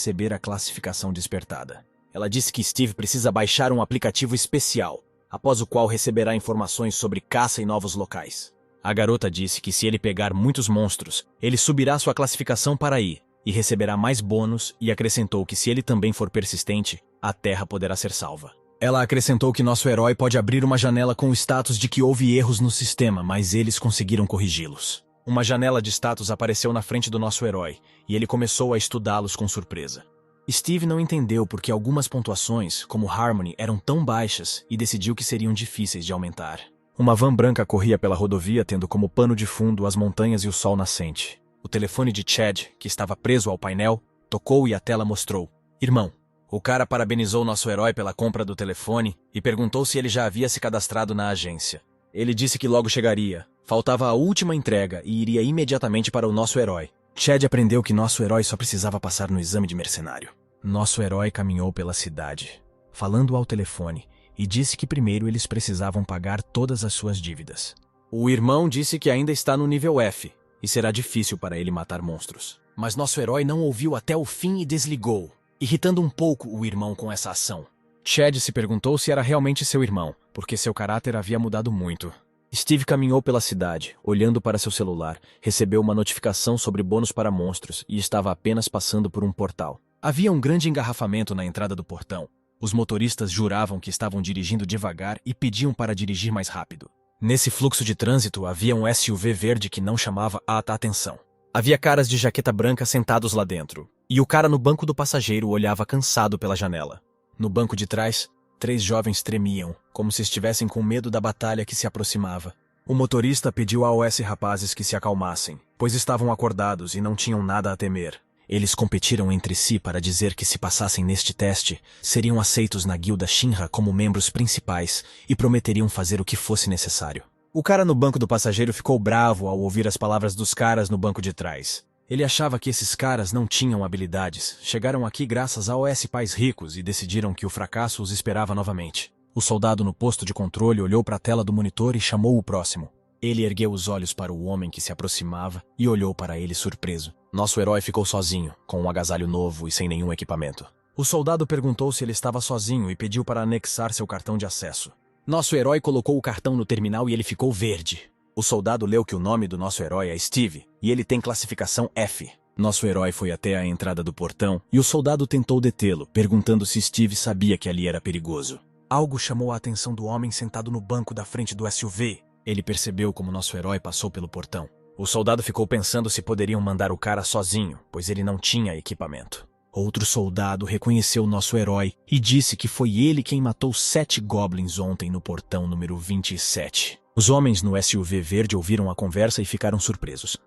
receber a classificação despertada. Ela disse que Steve precisa baixar um aplicativo especial, após o qual receberá informações sobre caça em novos locais. A garota disse que se ele pegar muitos monstros, ele subirá sua classificação para I e receberá mais bônus, e acrescentou que se ele também for persistente, a Terra poderá ser salva. Ela acrescentou que nosso herói pode abrir uma janela com o status de que houve erros no sistema, mas eles conseguiram corrigi-los. Uma janela de status apareceu na frente do nosso herói, e ele começou a estudá-los com surpresa. Steve não entendeu porque algumas pontuações, como Harmony, eram tão baixas e decidiu que seriam difíceis de aumentar. Uma van branca corria pela rodovia tendo como pano de fundo as montanhas e o sol nascente. O telefone de Chad, que estava preso ao painel, tocou e a tela mostrou: Irmão. O cara parabenizou nosso herói pela compra do telefone e perguntou se ele já havia se cadastrado na agência. Ele disse que logo chegaria. Faltava a última entrega e iria imediatamente para o nosso herói. Chad aprendeu que nosso herói só precisava passar no exame de mercenário. Nosso herói caminhou pela cidade, falando ao telefone, e disse que primeiro eles precisavam pagar todas as suas dívidas. O irmão disse que ainda está no nível F, e será difícil para ele matar monstros. Mas nosso herói não ouviu até o fim e desligou, irritando um pouco o irmão com essa ação. Chad se perguntou se era realmente seu irmão, porque seu caráter havia mudado muito. Steve caminhou pela cidade, olhando para seu celular, recebeu uma notificação sobre bônus para monstros e estava apenas passando por um portal. Havia um grande engarrafamento na entrada do portão. Os motoristas juravam que estavam dirigindo devagar e pediam para dirigir mais rápido. Nesse fluxo de trânsito havia um SUV verde que não chamava a atenção. Havia caras de jaqueta branca sentados lá dentro, e o cara no banco do passageiro olhava cansado pela janela. No banco de trás, 3 jovens tremiam, como se estivessem com medo da batalha que se aproximava. O motorista pediu aos rapazes que se acalmassem, pois estavam acordados e não tinham nada a temer. Eles competiram entre si para dizer que se passassem neste teste, seriam aceitos na guilda Shinra como membros principais e prometeriam fazer o que fosse necessário. O cara no banco do passageiro ficou bravo ao ouvir as palavras dos caras no banco de trás. Ele achava que esses caras não tinham habilidades, chegaram aqui graças aos pais ricos e decidiram que o fracasso os esperava novamente. O soldado no posto de controle olhou para a tela do monitor e chamou o próximo. Ele ergueu os olhos para o homem que se aproximava e olhou para ele surpreso. Nosso herói ficou sozinho, com um agasalho novo e sem nenhum equipamento. O soldado perguntou se ele estava sozinho e pediu para anexar seu cartão de acesso. Nosso herói colocou o cartão no terminal e ele ficou verde. O soldado leu que o nome do nosso herói é Steve, e ele tem classificação F. Nosso herói foi até a entrada do portão e o soldado tentou detê-lo, perguntando se Steve sabia que ali era perigoso. Algo chamou a atenção do homem sentado no banco da frente do SUV. Ele percebeu como nosso herói passou pelo portão. O soldado ficou pensando se poderiam mandar o cara sozinho, pois ele não tinha equipamento. Outro soldado reconheceu nosso herói e disse que foi ele quem matou 7 goblins ontem no portão número 27. Os homens no SUV verde ouviram a conversa e ficaram surpresos.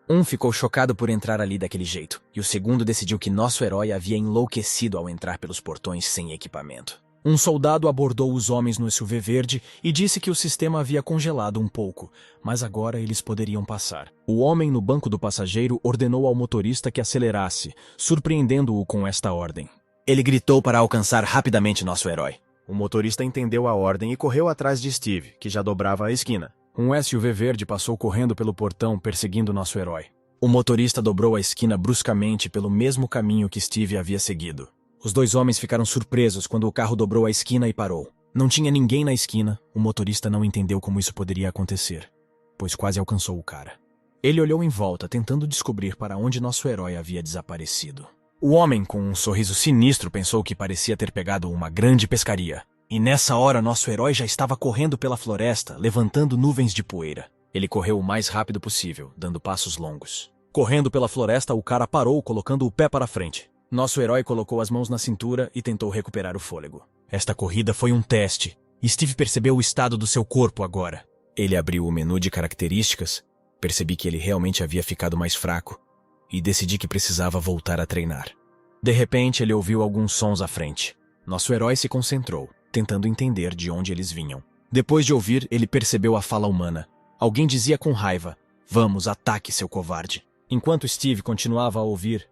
Um ficou chocado por entrar ali daquele jeito, e o segundo decidiu que nosso herói havia enlouquecido ao entrar pelos portões sem equipamento. Um soldado abordou os homens no SUV verde e disse que o sistema havia congelado um pouco, mas agora eles poderiam passar. O homem no banco do passageiro ordenou ao motorista que acelerasse, surpreendendo-o com esta ordem. Ele gritou para alcançar rapidamente nosso herói. O motorista entendeu a ordem e correu atrás de Steve, que já dobrava a esquina. Um SUV verde passou correndo pelo portão, perseguindo nosso herói. O motorista dobrou a esquina bruscamente pelo mesmo caminho que Steve havia seguido. Os 2 homens ficaram surpresos quando o carro dobrou a esquina e parou. Não tinha ninguém na esquina, o motorista não entendeu como isso poderia acontecer, pois quase alcançou o cara. Ele olhou em volta, tentando descobrir para onde nosso herói havia desaparecido. O homem, com um sorriso sinistro, pensou que parecia ter pegado uma grande pescaria. E nessa hora, nosso herói já estava correndo pela floresta, levantando nuvens de poeira. Ele correu o mais rápido possível, dando passos longos. Correndo pela floresta, o cara parou, colocando o pé para frente. Nosso herói colocou as mãos na cintura e tentou recuperar o fôlego. Esta corrida foi um teste, e Steve percebeu o estado do seu corpo agora. Ele abriu o menu de características, percebi que ele realmente havia ficado mais fraco, e decidi que precisava voltar a treinar. De repente, ele ouviu alguns sons à frente. Nosso herói se concentrou, tentando entender de onde eles vinham. Depois de ouvir, ele percebeu a fala humana. Alguém dizia com raiva: "Vamos, ataque, seu covarde." Enquanto Steve continuava a ouvir,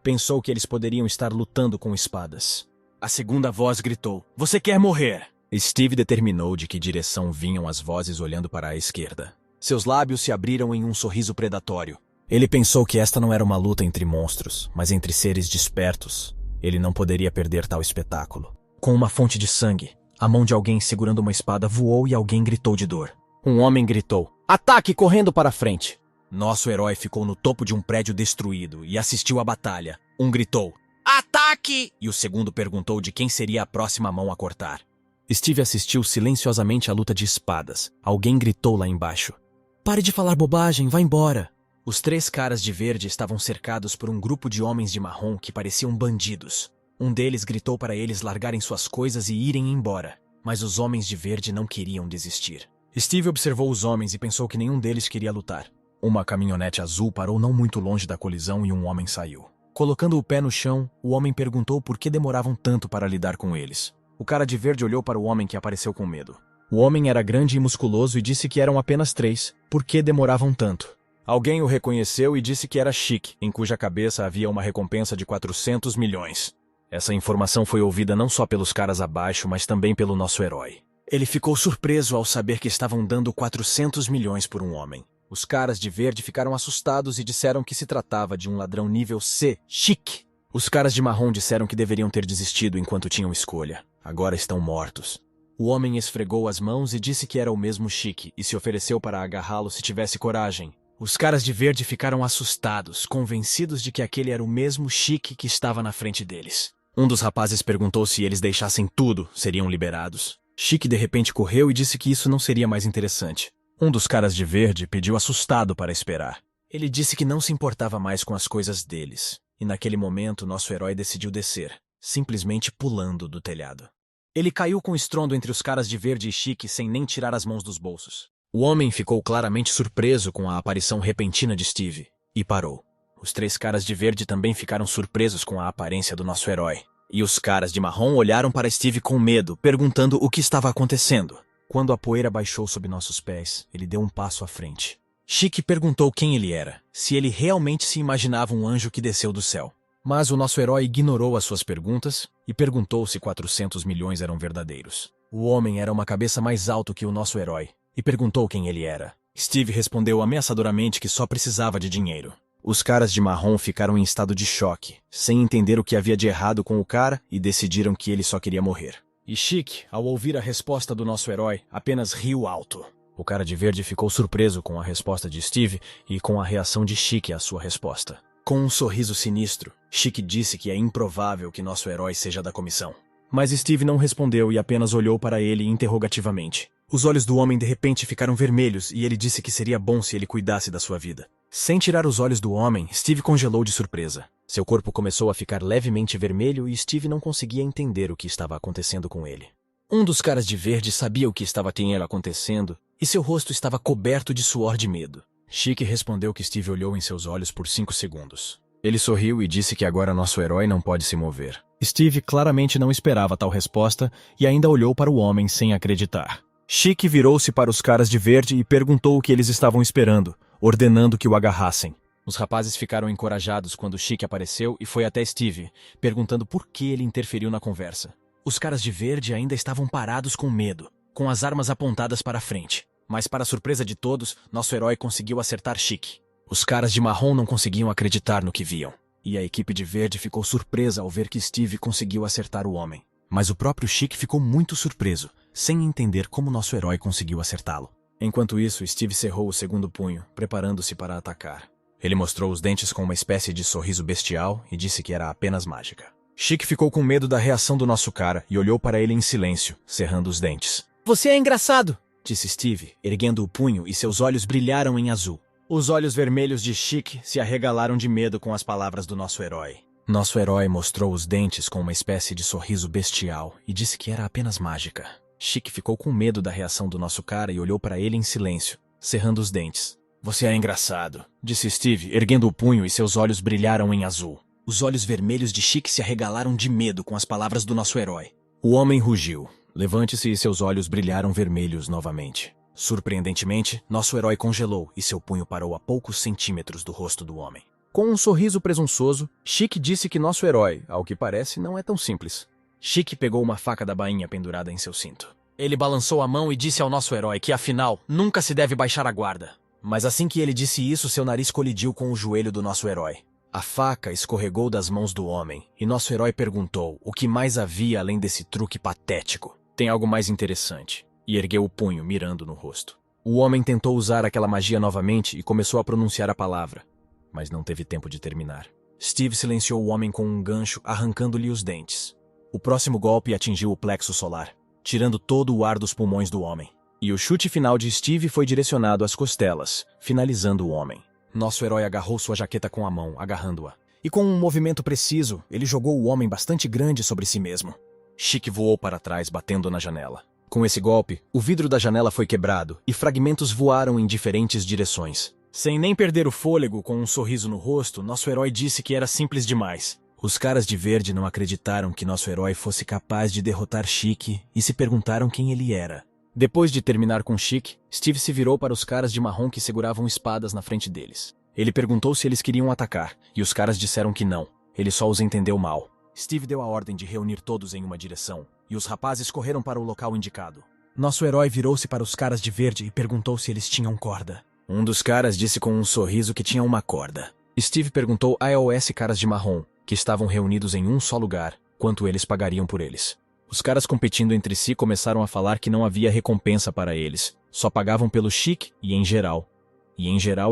pensou que eles poderiam estar lutando com espadas. A segunda voz gritou: "Você quer morrer?" Steve determinou de que direção vinham as vozes olhando para a esquerda. Seus lábios se abriram em um sorriso predatório. Ele pensou que esta não era uma luta entre monstros, mas entre seres despertos. Ele não poderia perder tal espetáculo. Com uma fonte de sangue, a mão de alguém segurando uma espada voou e alguém gritou de dor. Um homem gritou: "Ataque correndo para a frente!" Nosso herói ficou no topo de um prédio destruído e assistiu à batalha. Um gritou: "Ataque!" E o segundo perguntou de quem seria a próxima mão a cortar. Steve assistiu silenciosamente à luta de espadas. Alguém gritou lá embaixo: "Pare de falar bobagem, vá embora!" Os três caras de verde estavam cercados por um grupo de homens de marrom que pareciam bandidos. Um deles gritou para eles largarem suas coisas e irem embora, mas os homens de verde não queriam desistir. Steve observou os homens e pensou que nenhum deles queria lutar. Uma caminhonete azul parou não muito longe da colisão e um homem saiu. Colocando o pé no chão, o homem perguntou por que demoravam tanto para lidar com eles. O cara de verde olhou para o homem que apareceu com medo. O homem era grande e musculoso e disse que eram apenas 3. Por que demoravam tanto? Alguém o reconheceu e disse que era Chique, em cuja cabeça havia uma recompensa de 400 milhões. Essa informação foi ouvida não só pelos caras abaixo, mas também pelo nosso herói. Ele ficou surpreso ao saber que estavam dando 400 milhões por um homem. Os caras de verde ficaram assustados e disseram que se tratava de um ladrão nível C, Chique. Os caras de marrom disseram que deveriam ter desistido enquanto tinham escolha. Agora estão mortos. O homem esfregou as mãos e disse que era o mesmo Chique e se ofereceu para agarrá-lo se tivesse coragem. Os caras de verde ficaram assustados, convencidos de que aquele era o mesmo Chique que estava na frente deles. Um dos rapazes perguntou se eles deixassem tudo, seriam liberados. Chique de repente correu e disse que isso não seria mais interessante. Um dos caras de verde pediu assustado para esperar. Ele disse que não se importava mais com as coisas deles. E naquele momento nosso herói decidiu descer, simplesmente pulando do telhado. Ele caiu com estrondo entre os caras de verde e Chique sem nem tirar as mãos dos bolsos. O homem ficou claramente surpreso com a aparição repentina de Steve e parou. Os 3 caras de verde também ficaram surpresos com a aparência do nosso herói. E os caras de marrom olharam para Steve com medo, perguntando o que estava acontecendo. Quando a poeira baixou sob nossos pés, ele deu um passo à frente. Chique perguntou quem ele era, se ele realmente se imaginava um anjo que desceu do céu. Mas o nosso herói ignorou as suas perguntas e perguntou se 400 milhões eram verdadeiros. O homem era uma cabeça mais alto que o nosso herói e perguntou quem ele era. Steve respondeu ameaçadoramente que só precisava de dinheiro. Os caras de marrom ficaram em estado de choque, sem entender o que havia de errado com o cara e decidiram que ele só queria morrer. E Chique, ao ouvir a resposta do nosso herói, apenas riu alto. O cara de verde ficou surpreso com a resposta de Steve e com a reação de Chique à sua resposta. Com um sorriso sinistro, Chique disse que é improvável que nosso herói seja da comissão. Mas Steve não respondeu e apenas olhou para ele interrogativamente. Os olhos do homem de repente ficaram vermelhos e ele disse que seria bom se ele cuidasse da sua vida. Sem tirar os olhos do homem, Steve congelou de surpresa. Seu corpo começou a ficar levemente vermelho e Steve não conseguia entender o que estava acontecendo com ele. Um dos caras de verde sabia o que estava acontecendo e seu rosto estava coberto de suor de medo. Chique respondeu que Steve olhou em seus olhos por 5 segundos. Ele sorriu e disse que agora nosso herói não pode se mover. Steve claramente não esperava tal resposta e ainda olhou para o homem sem acreditar. Chique virou-se para os caras de verde e perguntou o que eles estavam esperando, ordenando que o agarrassem. Os rapazes ficaram encorajados quando Chique apareceu e foi até Steve, perguntando por que ele interferiu na conversa. Os caras de verde ainda estavam parados com medo, com as armas apontadas para a frente. Mas para surpresa de todos, nosso herói conseguiu acertar Chique. Os caras de marrom não conseguiam acreditar no que viam. E a equipe de verde ficou surpresa ao ver que Steve conseguiu acertar o homem. Mas o próprio Chique ficou muito surpreso, sem entender como nosso herói conseguiu acertá-lo. Enquanto isso, Steve cerrou o segundo punho, preparando-se para atacar. Ele mostrou os dentes com uma espécie de sorriso bestial e disse que era apenas mágica. Chique ficou com medo da reação do nosso cara e olhou para ele em silêncio, cerrando os dentes. "Você é engraçado!" disse Steve, erguendo o punho e seus olhos brilharam em azul. Os olhos vermelhos de Chique se arregalaram de medo com as palavras do nosso herói. Nosso herói mostrou os dentes com uma espécie de sorriso bestial e disse que era apenas mágica. Chique ficou com medo da reação do nosso cara e olhou para ele em silêncio, cerrando os dentes. "Você é engraçado", disse Steve, erguendo o punho e seus olhos brilharam em azul. Os olhos vermelhos de Chique se arregalaram de medo com as palavras do nosso herói. O homem rugiu. Levante-se e seus olhos brilharam vermelhos novamente. Surpreendentemente, nosso herói congelou e seu punho parou a poucos centímetros do rosto do homem. Com um sorriso presunçoso, Chique disse que nosso herói, ao que parece, não é tão simples. Chique pegou uma faca da bainha pendurada em seu cinto. Ele balançou a mão e disse ao nosso herói que, afinal, nunca se deve baixar a guarda. Mas assim que ele disse isso, seu nariz colidiu com o joelho do nosso herói. A faca escorregou das mãos do homem, e nosso herói perguntou o que mais havia além desse truque patético. Tem algo mais interessante, e ergueu o punho, mirando no rosto. O homem tentou usar aquela magia novamente e começou a pronunciar a palavra, mas não teve tempo de terminar. Steve silenciou o homem com um gancho, arrancando-lhe os dentes. O próximo golpe atingiu o plexo solar, tirando todo o ar dos pulmões do homem. E o chute final de Steve foi direcionado às costelas, finalizando o homem. Nosso herói agarrou sua jaqueta com a mão, agarrando-a. E com um movimento preciso, ele jogou o homem bastante grande sobre si mesmo. Chic voou para trás, batendo na janela. Com esse golpe, o vidro da janela foi quebrado e fragmentos voaram em diferentes direções. Sem nem perder o fôlego, com um sorriso no rosto, nosso herói disse que era simples demais. Os caras de verde não acreditaram que nosso herói fosse capaz de derrotar Chic e se perguntaram quem ele era. Depois de terminar com Chic, Steve se virou para os caras de marrom que seguravam espadas na frente deles. Ele perguntou se eles queriam atacar, e os caras disseram que não. Ele só os entendeu mal. Steve deu a ordem de reunir todos em uma direção, e os rapazes correram para o local indicado. Nosso herói virou-se para os caras de verde e perguntou se eles tinham corda. Um dos caras disse com um sorriso que tinha uma corda. Steve perguntou aos caras de marrom, que estavam reunidos em um só lugar, quanto eles pagariam por eles. Os caras competindo entre si começaram a falar que não havia recompensa para eles, só pagavam pelo Chic e em geral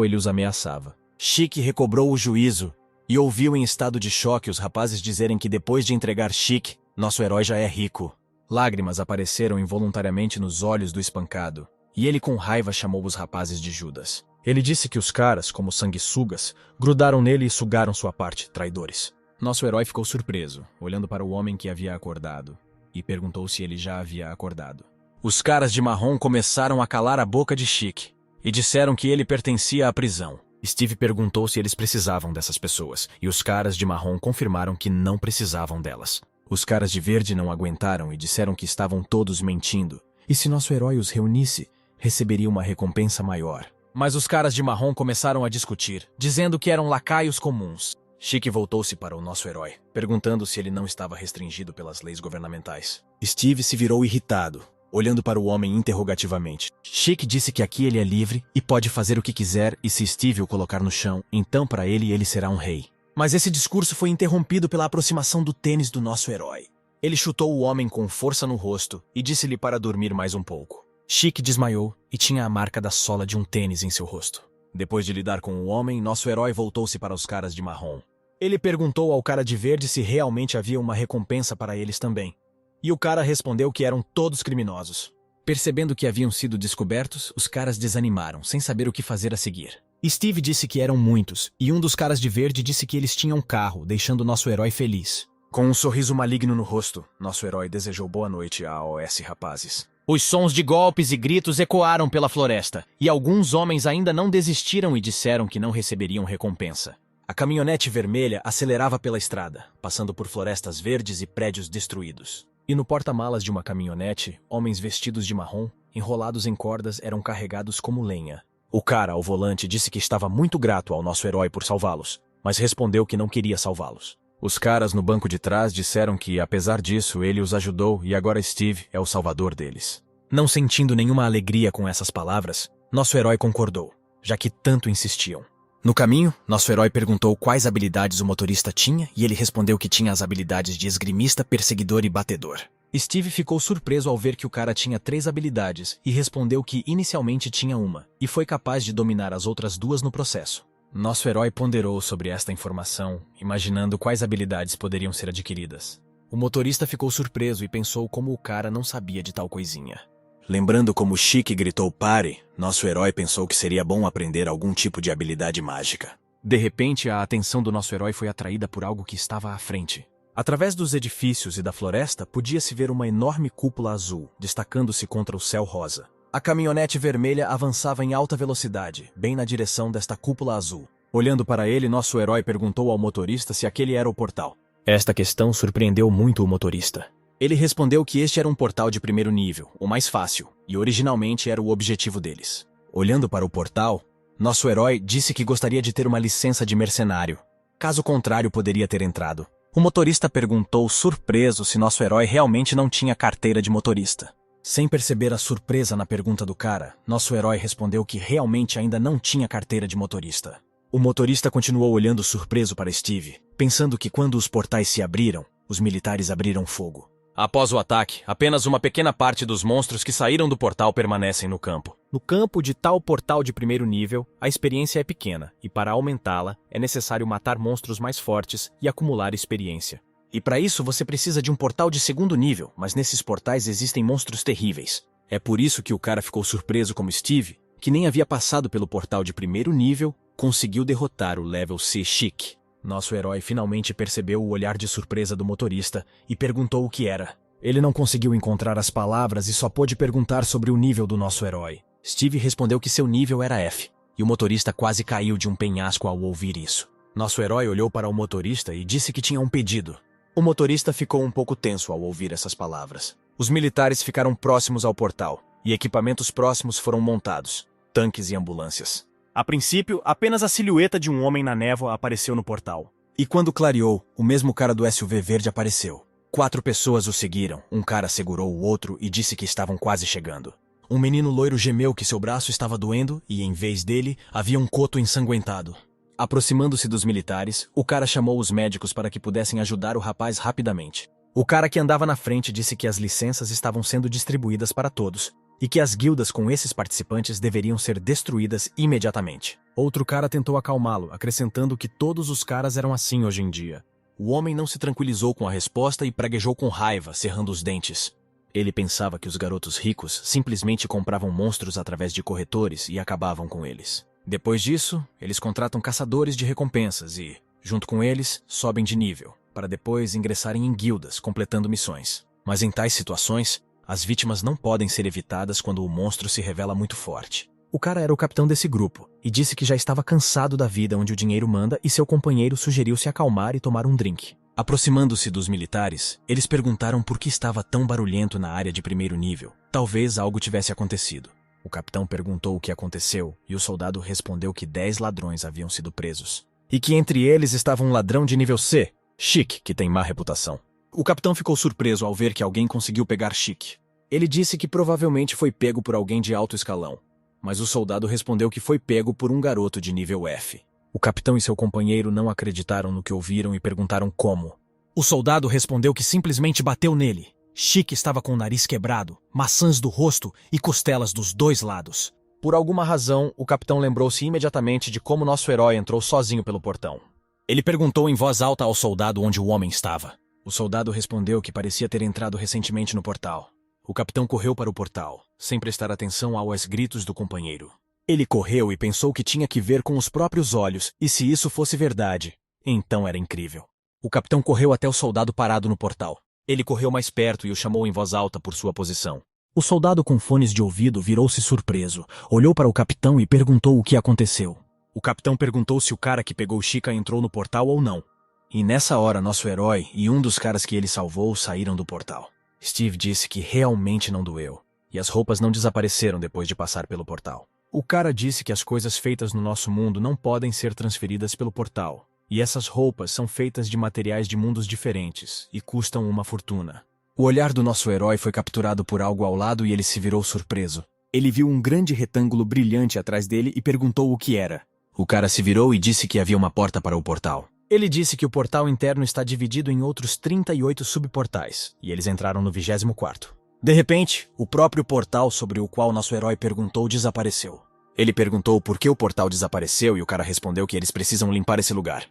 ele os ameaçava. Chic recobrou o juízo e ouviu em estado de choque os rapazes dizerem que depois de entregar Chic, nosso herói já é rico. Lágrimas apareceram involuntariamente nos olhos do espancado, e ele com raiva chamou os rapazes de Judas. Ele disse que os caras, como sanguessugas, grudaram nele e sugaram sua parte, traidores. Nosso herói ficou surpreso, olhando para o homem que havia acordado, e perguntou se ele já havia acordado. Os caras de marrom começaram a calar a boca de Chic, e disseram que ele pertencia à prisão. Steve perguntou se eles precisavam dessas pessoas, e os caras de marrom confirmaram que não precisavam delas. Os caras de verde não aguentaram e disseram que estavam todos mentindo, e se nosso herói os reunisse, receberia uma recompensa maior. Mas os caras de marrom começaram a discutir, dizendo que eram lacaios comuns. Chic voltou-se para o nosso herói, perguntando se ele não estava restringido pelas leis governamentais. Steve se virou irritado, olhando para o homem interrogativamente. Chic disse que aqui ele é livre e pode fazer o que quiser, e se Steve o colocar no chão, então para ele será um rei. Mas esse discurso foi interrompido pela aproximação do tênis do nosso herói. Ele chutou o homem com força no rosto e disse-lhe para dormir mais um pouco. Chic desmaiou e tinha a marca da sola de um tênis em seu rosto. Depois de lidar com o homem, nosso herói voltou-se para os caras de marrom. Ele perguntou ao cara de verde se realmente havia uma recompensa para eles também. E o cara respondeu que eram todos criminosos. Percebendo que haviam sido descobertos, os caras desanimaram, sem saber o que fazer a seguir. Steve disse que eram muitos, e um dos caras de verde disse que eles tinham carro, deixando nosso herói feliz. Com um sorriso maligno no rosto, nosso herói desejou boa noite a AOS rapazes. Os sons de golpes e gritos ecoaram pela floresta, e alguns homens ainda não desistiram e disseram que não receberiam recompensa. A caminhonete vermelha acelerava pela estrada, passando por florestas verdes e prédios destruídos. E no porta-malas de uma caminhonete, homens vestidos de marrom, enrolados em cordas, eram carregados como lenha. O cara ao volante disse que estava muito grato ao nosso herói por salvá-los, mas respondeu que não queria salvá-los. Os caras no banco de trás disseram que, apesar disso, ele os ajudou e agora Steve é o salvador deles. Não sentindo nenhuma alegria com essas palavras, nosso herói concordou, já que tanto insistiam. No caminho, nosso herói perguntou quais habilidades o motorista tinha e ele respondeu que tinha as habilidades de esgrimista, perseguidor e batedor. Steve ficou surpreso ao ver que o cara tinha 3 habilidades e respondeu que inicialmente tinha uma, e foi capaz de dominar as outras 2 no processo. Nosso herói ponderou sobre esta informação, imaginando quais habilidades poderiam ser adquiridas. O motorista ficou surpreso e pensou como o cara não sabia de tal coisinha. Lembrando como Chic gritou pare, nosso herói pensou que seria bom aprender algum tipo de habilidade mágica. De repente, a atenção do nosso herói foi atraída por algo que estava à frente. Através dos edifícios e da floresta, podia-se ver uma enorme cúpula azul, destacando-se contra o céu rosa. A caminhonete vermelha avançava em alta velocidade, bem na direção desta cúpula azul. Olhando para ele, nosso herói perguntou ao motorista se aquele era o portal. Esta questão surpreendeu muito o motorista. Ele respondeu que este era um portal de primeiro nível, o mais fácil, e originalmente era o objetivo deles. Olhando para o portal, nosso herói disse que gostaria de ter uma licença de mercenário. Caso contrário, poderia ter entrado. O motorista perguntou, surpreso, se nosso herói realmente não tinha carteira de motorista. Sem perceber a surpresa na pergunta do cara, nosso herói respondeu que realmente ainda não tinha carteira de motorista. O motorista continuou olhando surpreso para Steve, pensando que quando os portais se abriram, os militares abriram fogo. Após o ataque, apenas uma pequena parte dos monstros que saíram do portal permanecem no campo. No campo de tal portal de primeiro nível, a experiência é pequena, e para aumentá-la, é necessário matar monstros mais fortes e acumular experiência. E para isso você precisa de um portal de segundo nível, mas nesses portais existem monstros terríveis. É por isso que o cara ficou surpreso como Steve, que nem havia passado pelo portal de primeiro nível, conseguiu derrotar o level C Chic. Nosso herói finalmente percebeu o olhar de surpresa do motorista e perguntou o que era. Ele não conseguiu encontrar as palavras e só pôde perguntar sobre o nível do nosso herói. Steve respondeu que seu nível era F, e o motorista quase caiu de um penhasco ao ouvir isso. Nosso herói olhou para o motorista e disse que tinha um pedido. O motorista ficou um pouco tenso ao ouvir essas palavras. Os militares ficaram próximos ao portal, e equipamentos próximos foram montados, tanques e ambulâncias. A princípio, apenas a silhueta de um homem na névoa apareceu no portal. E quando clareou, o mesmo cara do SUV verde apareceu. 4 pessoas o seguiram, um cara segurou o outro e disse que estavam quase chegando. Um menino loiro gemeu que seu braço estava doendo e, em vez dele, havia um coto ensanguentado. Aproximando-se dos militares, o cara chamou os médicos para que pudessem ajudar o rapaz rapidamente. O cara que andava na frente disse que as licenças estavam sendo distribuídas para todos, e que as guildas com esses participantes deveriam ser destruídas imediatamente. Outro cara tentou acalmá-lo, acrescentando que todos os caras eram assim hoje em dia. O homem não se tranquilizou com a resposta e praguejou com raiva, cerrando os dentes. Ele pensava que os garotos ricos simplesmente compravam monstros através de corretores e acabavam com eles. Depois disso, eles contratam caçadores de recompensas e, junto com eles, sobem de nível, para depois ingressarem em guildas, completando missões. Mas em tais situações, as vítimas não podem ser evitadas quando o monstro se revela muito forte. O cara era o capitão desse grupo, e disse que já estava cansado da vida onde o dinheiro manda e seu companheiro sugeriu se acalmar e tomar um drink. Aproximando-se dos militares, eles perguntaram por que estava tão barulhento na área de primeiro nível. Talvez algo tivesse acontecido. O capitão perguntou o que aconteceu, e o soldado respondeu que 10 ladrões haviam sido presos. E que entre eles estava um ladrão de nível C, Chic, que tem má reputação. O capitão ficou surpreso ao ver que alguém conseguiu pegar Chic. Ele disse que provavelmente foi pego por alguém de alto escalão, mas o soldado respondeu que foi pego por um garoto de nível F. O capitão e seu companheiro não acreditaram no que ouviram e perguntaram como. O soldado respondeu que simplesmente bateu nele. Chic estava com o nariz quebrado, maçãs do rosto e costelas dos 2 lados. Por alguma razão, o capitão lembrou-se imediatamente de como nosso herói entrou sozinho pelo portão. Ele perguntou em voz alta ao soldado onde o homem estava. O soldado respondeu que parecia ter entrado recentemente no portal. O capitão correu para o portal, sem prestar atenção aos gritos do companheiro. Ele correu e pensou que tinha que ver com os próprios olhos, e se isso fosse verdade, então era incrível. O capitão correu até o soldado parado no portal. Ele correu mais perto e o chamou em voz alta por sua posição. O soldado com fones de ouvido virou-se surpreso, olhou para o capitão e perguntou o que aconteceu. O capitão perguntou se o cara que pegou Chica entrou no portal ou não. E nessa hora nosso herói e um dos caras que ele salvou saíram do portal. Steve disse que realmente não doeu, e as roupas não desapareceram depois de passar pelo portal. O cara disse que as coisas feitas no nosso mundo não podem ser transferidas pelo portal, e essas roupas são feitas de materiais de mundos diferentes e custam uma fortuna. O olhar do nosso herói foi capturado por algo ao lado e ele se virou surpreso. Ele viu um grande retângulo brilhante atrás dele e perguntou o que era. O cara se virou e disse que havia uma porta para o portal. Ele disse que o portal interno está dividido em outros 38 subportais, e eles entraram no 24º. De repente, o próprio portal sobre o qual nosso herói perguntou desapareceu. Ele perguntou por que o portal desapareceu e o cara respondeu que eles precisam limpar esse lugar.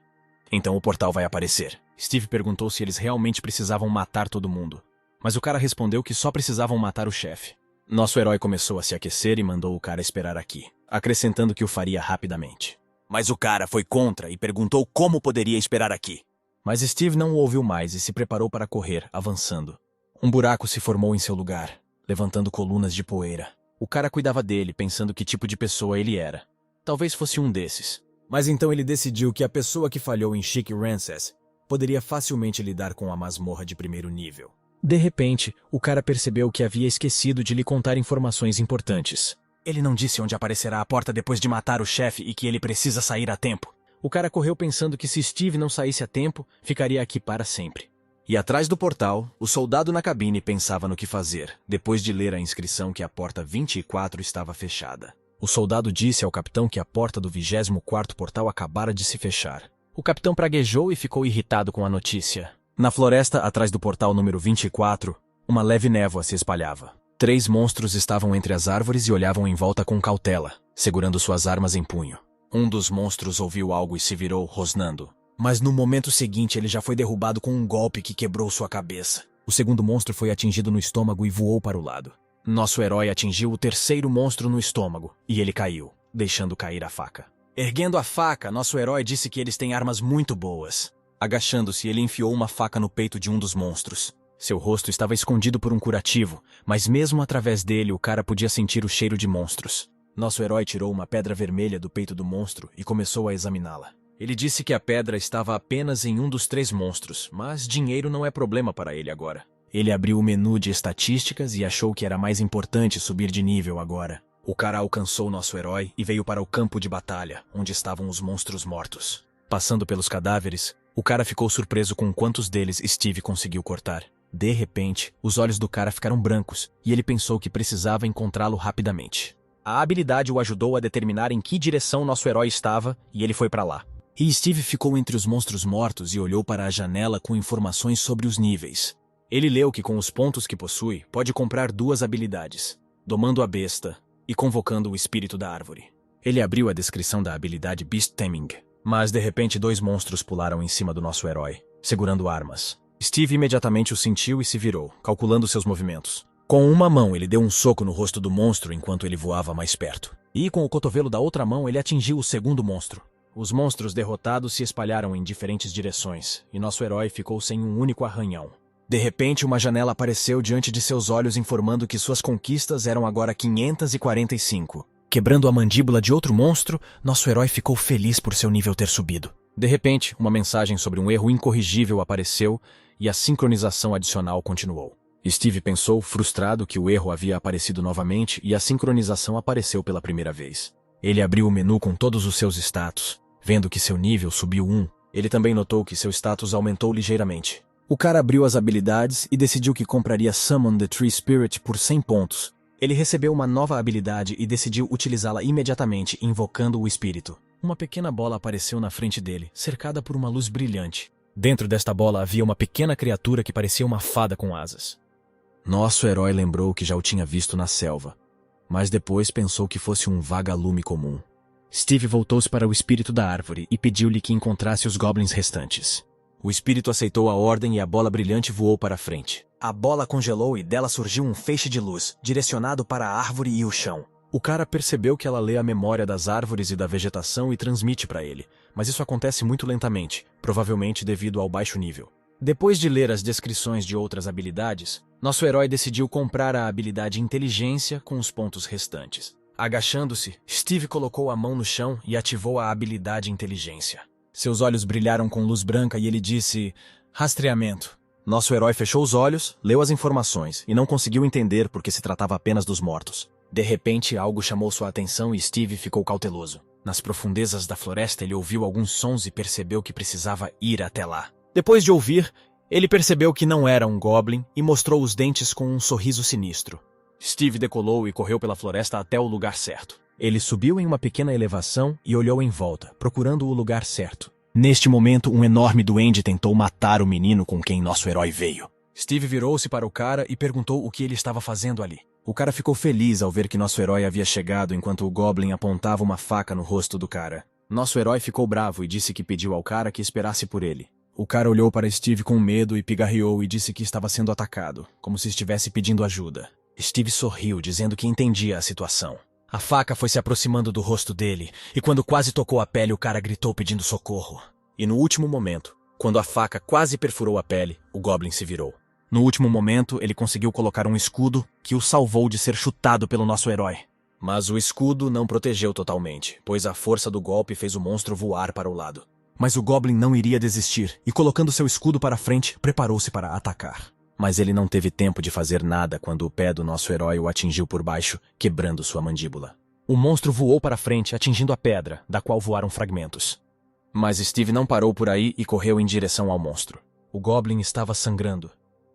Então o portal vai aparecer. Steve perguntou se eles realmente precisavam matar todo mundo, mas o cara respondeu que só precisavam matar o chefe. Nosso herói começou a se aquecer e mandou o cara esperar aqui, acrescentando que o faria rapidamente. Mas o cara foi contra e perguntou como poderia esperar aqui. Mas Steve não o ouviu mais e se preparou para correr, avançando. Um buraco se formou em seu lugar, levantando colunas de poeira. O cara cuidava dele, pensando que tipo de pessoa ele era. Talvez fosse um desses. Mas então ele decidiu que a pessoa que falhou em Chic Rances poderia facilmente lidar com a masmorra de primeiro nível. De repente, o cara percebeu que havia esquecido de lhe contar informações importantes. Ele não disse onde aparecerá a porta depois de matar o chefe e que ele precisa sair a tempo. O cara correu pensando que se Steve não saísse a tempo, ficaria aqui para sempre. E atrás do portal, o soldado na cabine pensava no que fazer, depois de ler a inscrição que a porta 24 estava fechada. O soldado disse ao capitão que a porta do 24º portal acabara de se fechar. O capitão praguejou e ficou irritado com a notícia. Na floresta, atrás do portal número 24, uma leve névoa se espalhava. 3 monstros estavam entre as árvores e olhavam em volta com cautela, segurando suas armas em punho. Um dos monstros ouviu algo e se virou, rosnando. Mas no momento seguinte ele já foi derrubado com um golpe que quebrou sua cabeça. O segundo monstro foi atingido no estômago e voou para o lado. Nosso herói atingiu o terceiro monstro no estômago, e ele caiu, deixando cair a faca. Erguendo a faca, nosso herói disse que eles têm armas muito boas. Agachando-se, ele enfiou uma faca no peito de um dos monstros. Seu rosto estava escondido por um curativo, mas mesmo através dele o cara podia sentir o cheiro de monstros. Nosso herói tirou uma pedra vermelha do peito do monstro e começou a examiná-la. Ele disse que a pedra estava apenas em um dos 3 monstros, mas dinheiro não é problema para ele agora. Ele abriu o menu de estatísticas e achou que era mais importante subir de nível agora. O cara alcançou nosso herói e veio para o campo de batalha, onde estavam os monstros mortos. Passando pelos cadáveres, o cara ficou surpreso com quantos deles Steve conseguiu cortar. De repente, os olhos do cara ficaram brancos e ele pensou que precisava encontrá-lo rapidamente. A habilidade o ajudou a determinar em que direção nosso herói estava e ele foi para lá. E Steve ficou entre os monstros mortos e olhou para a janela com informações sobre os níveis. Ele leu que com os pontos que possui, pode comprar 2 habilidades, domando a besta e convocando o espírito da árvore. Ele abriu a descrição da habilidade Beast Taming, mas de repente 2 monstros pularam em cima do nosso herói, segurando armas. Steve imediatamente o sentiu e se virou, calculando seus movimentos. Com uma mão ele deu um soco no rosto do monstro enquanto ele voava mais perto. E com o cotovelo da outra mão ele atingiu o segundo monstro. Os monstros derrotados se espalharam em diferentes direções, e nosso herói ficou sem um único arranhão. De repente, uma janela apareceu diante de seus olhos informando que suas conquistas eram agora 545. Quebrando a mandíbula de outro monstro, nosso herói ficou feliz por seu nível ter subido. De repente, uma mensagem sobre um erro incorrigível apareceu e a sincronização adicional continuou. Steve pensou, frustrado, que o erro havia aparecido novamente e a sincronização apareceu pela primeira vez. Ele abriu o menu com todos os seus status. Vendo que seu nível subiu 1, ele também notou que seu status aumentou ligeiramente. O cara abriu as habilidades e decidiu que compraria Summon the Tree Spirit por 100 pontos. Ele recebeu uma nova habilidade e decidiu utilizá-la imediatamente, invocando o espírito. Uma pequena bola apareceu na frente dele, cercada por uma luz brilhante. Dentro desta bola havia uma pequena criatura que parecia uma fada com asas. Nosso herói lembrou que já o tinha visto na selva, mas depois pensou que fosse um vagalume comum. Steve voltou-se para o espírito da árvore e pediu-lhe que encontrasse os goblins restantes. O espírito aceitou a ordem e a bola brilhante voou para frente. A bola congelou e dela surgiu um feixe de luz, direcionado para a árvore e o chão. O cara percebeu que ela lê a memória das árvores e da vegetação e transmite para ele, mas isso acontece muito lentamente, provavelmente devido ao baixo nível. Depois de ler as descrições de outras habilidades, nosso herói decidiu comprar a habilidade Inteligência com os pontos restantes. Agachando-se, Steve colocou a mão no chão e ativou a habilidade Inteligência. Seus olhos brilharam com luz branca e ele disse: rastreamento. Nosso herói fechou os olhos, leu as informações e não conseguiu entender porque se tratava apenas dos mortos. De repente, algo chamou sua atenção e Steve ficou cauteloso. Nas profundezas da floresta, ele ouviu alguns sons e percebeu que precisava ir até lá. Depois de ouvir, ele percebeu que não era um goblin e mostrou os dentes com um sorriso sinistro. Steve decolou e correu pela floresta até o lugar certo. Ele subiu em uma pequena elevação e olhou em volta, procurando o lugar certo. Neste momento, um enorme duende tentou matar o menino com quem nosso herói veio. Steve virou-se para o cara e perguntou o que ele estava fazendo ali. O cara ficou feliz ao ver que nosso herói havia chegado enquanto o Goblin apontava uma faca no rosto do cara. Nosso herói ficou bravo e disse que pediu ao cara que esperasse por ele. O cara olhou para Steve com medo e pigarreou e disse que estava sendo atacado, como se estivesse pedindo ajuda. Steve sorriu, dizendo que entendia a situação. A faca foi se aproximando do rosto dele, e quando quase tocou a pele, o cara gritou pedindo socorro. E no último momento, quando a faca quase perfurou a pele, o Goblin se virou. No último momento, ele conseguiu colocar um escudo que o salvou de ser chutado pelo nosso herói. Mas o escudo não protegeu totalmente, pois a força do golpe fez o monstro voar para o lado. Mas o Goblin não iria desistir, e colocando seu escudo para frente, preparou-se para atacar. Mas ele não teve tempo de fazer nada quando o pé do nosso herói o atingiu por baixo, quebrando sua mandíbula. O monstro voou para frente, atingindo a pedra, da qual voaram fragmentos. Mas Steve não parou por aí e correu em direção ao monstro. O Goblin estava sangrando,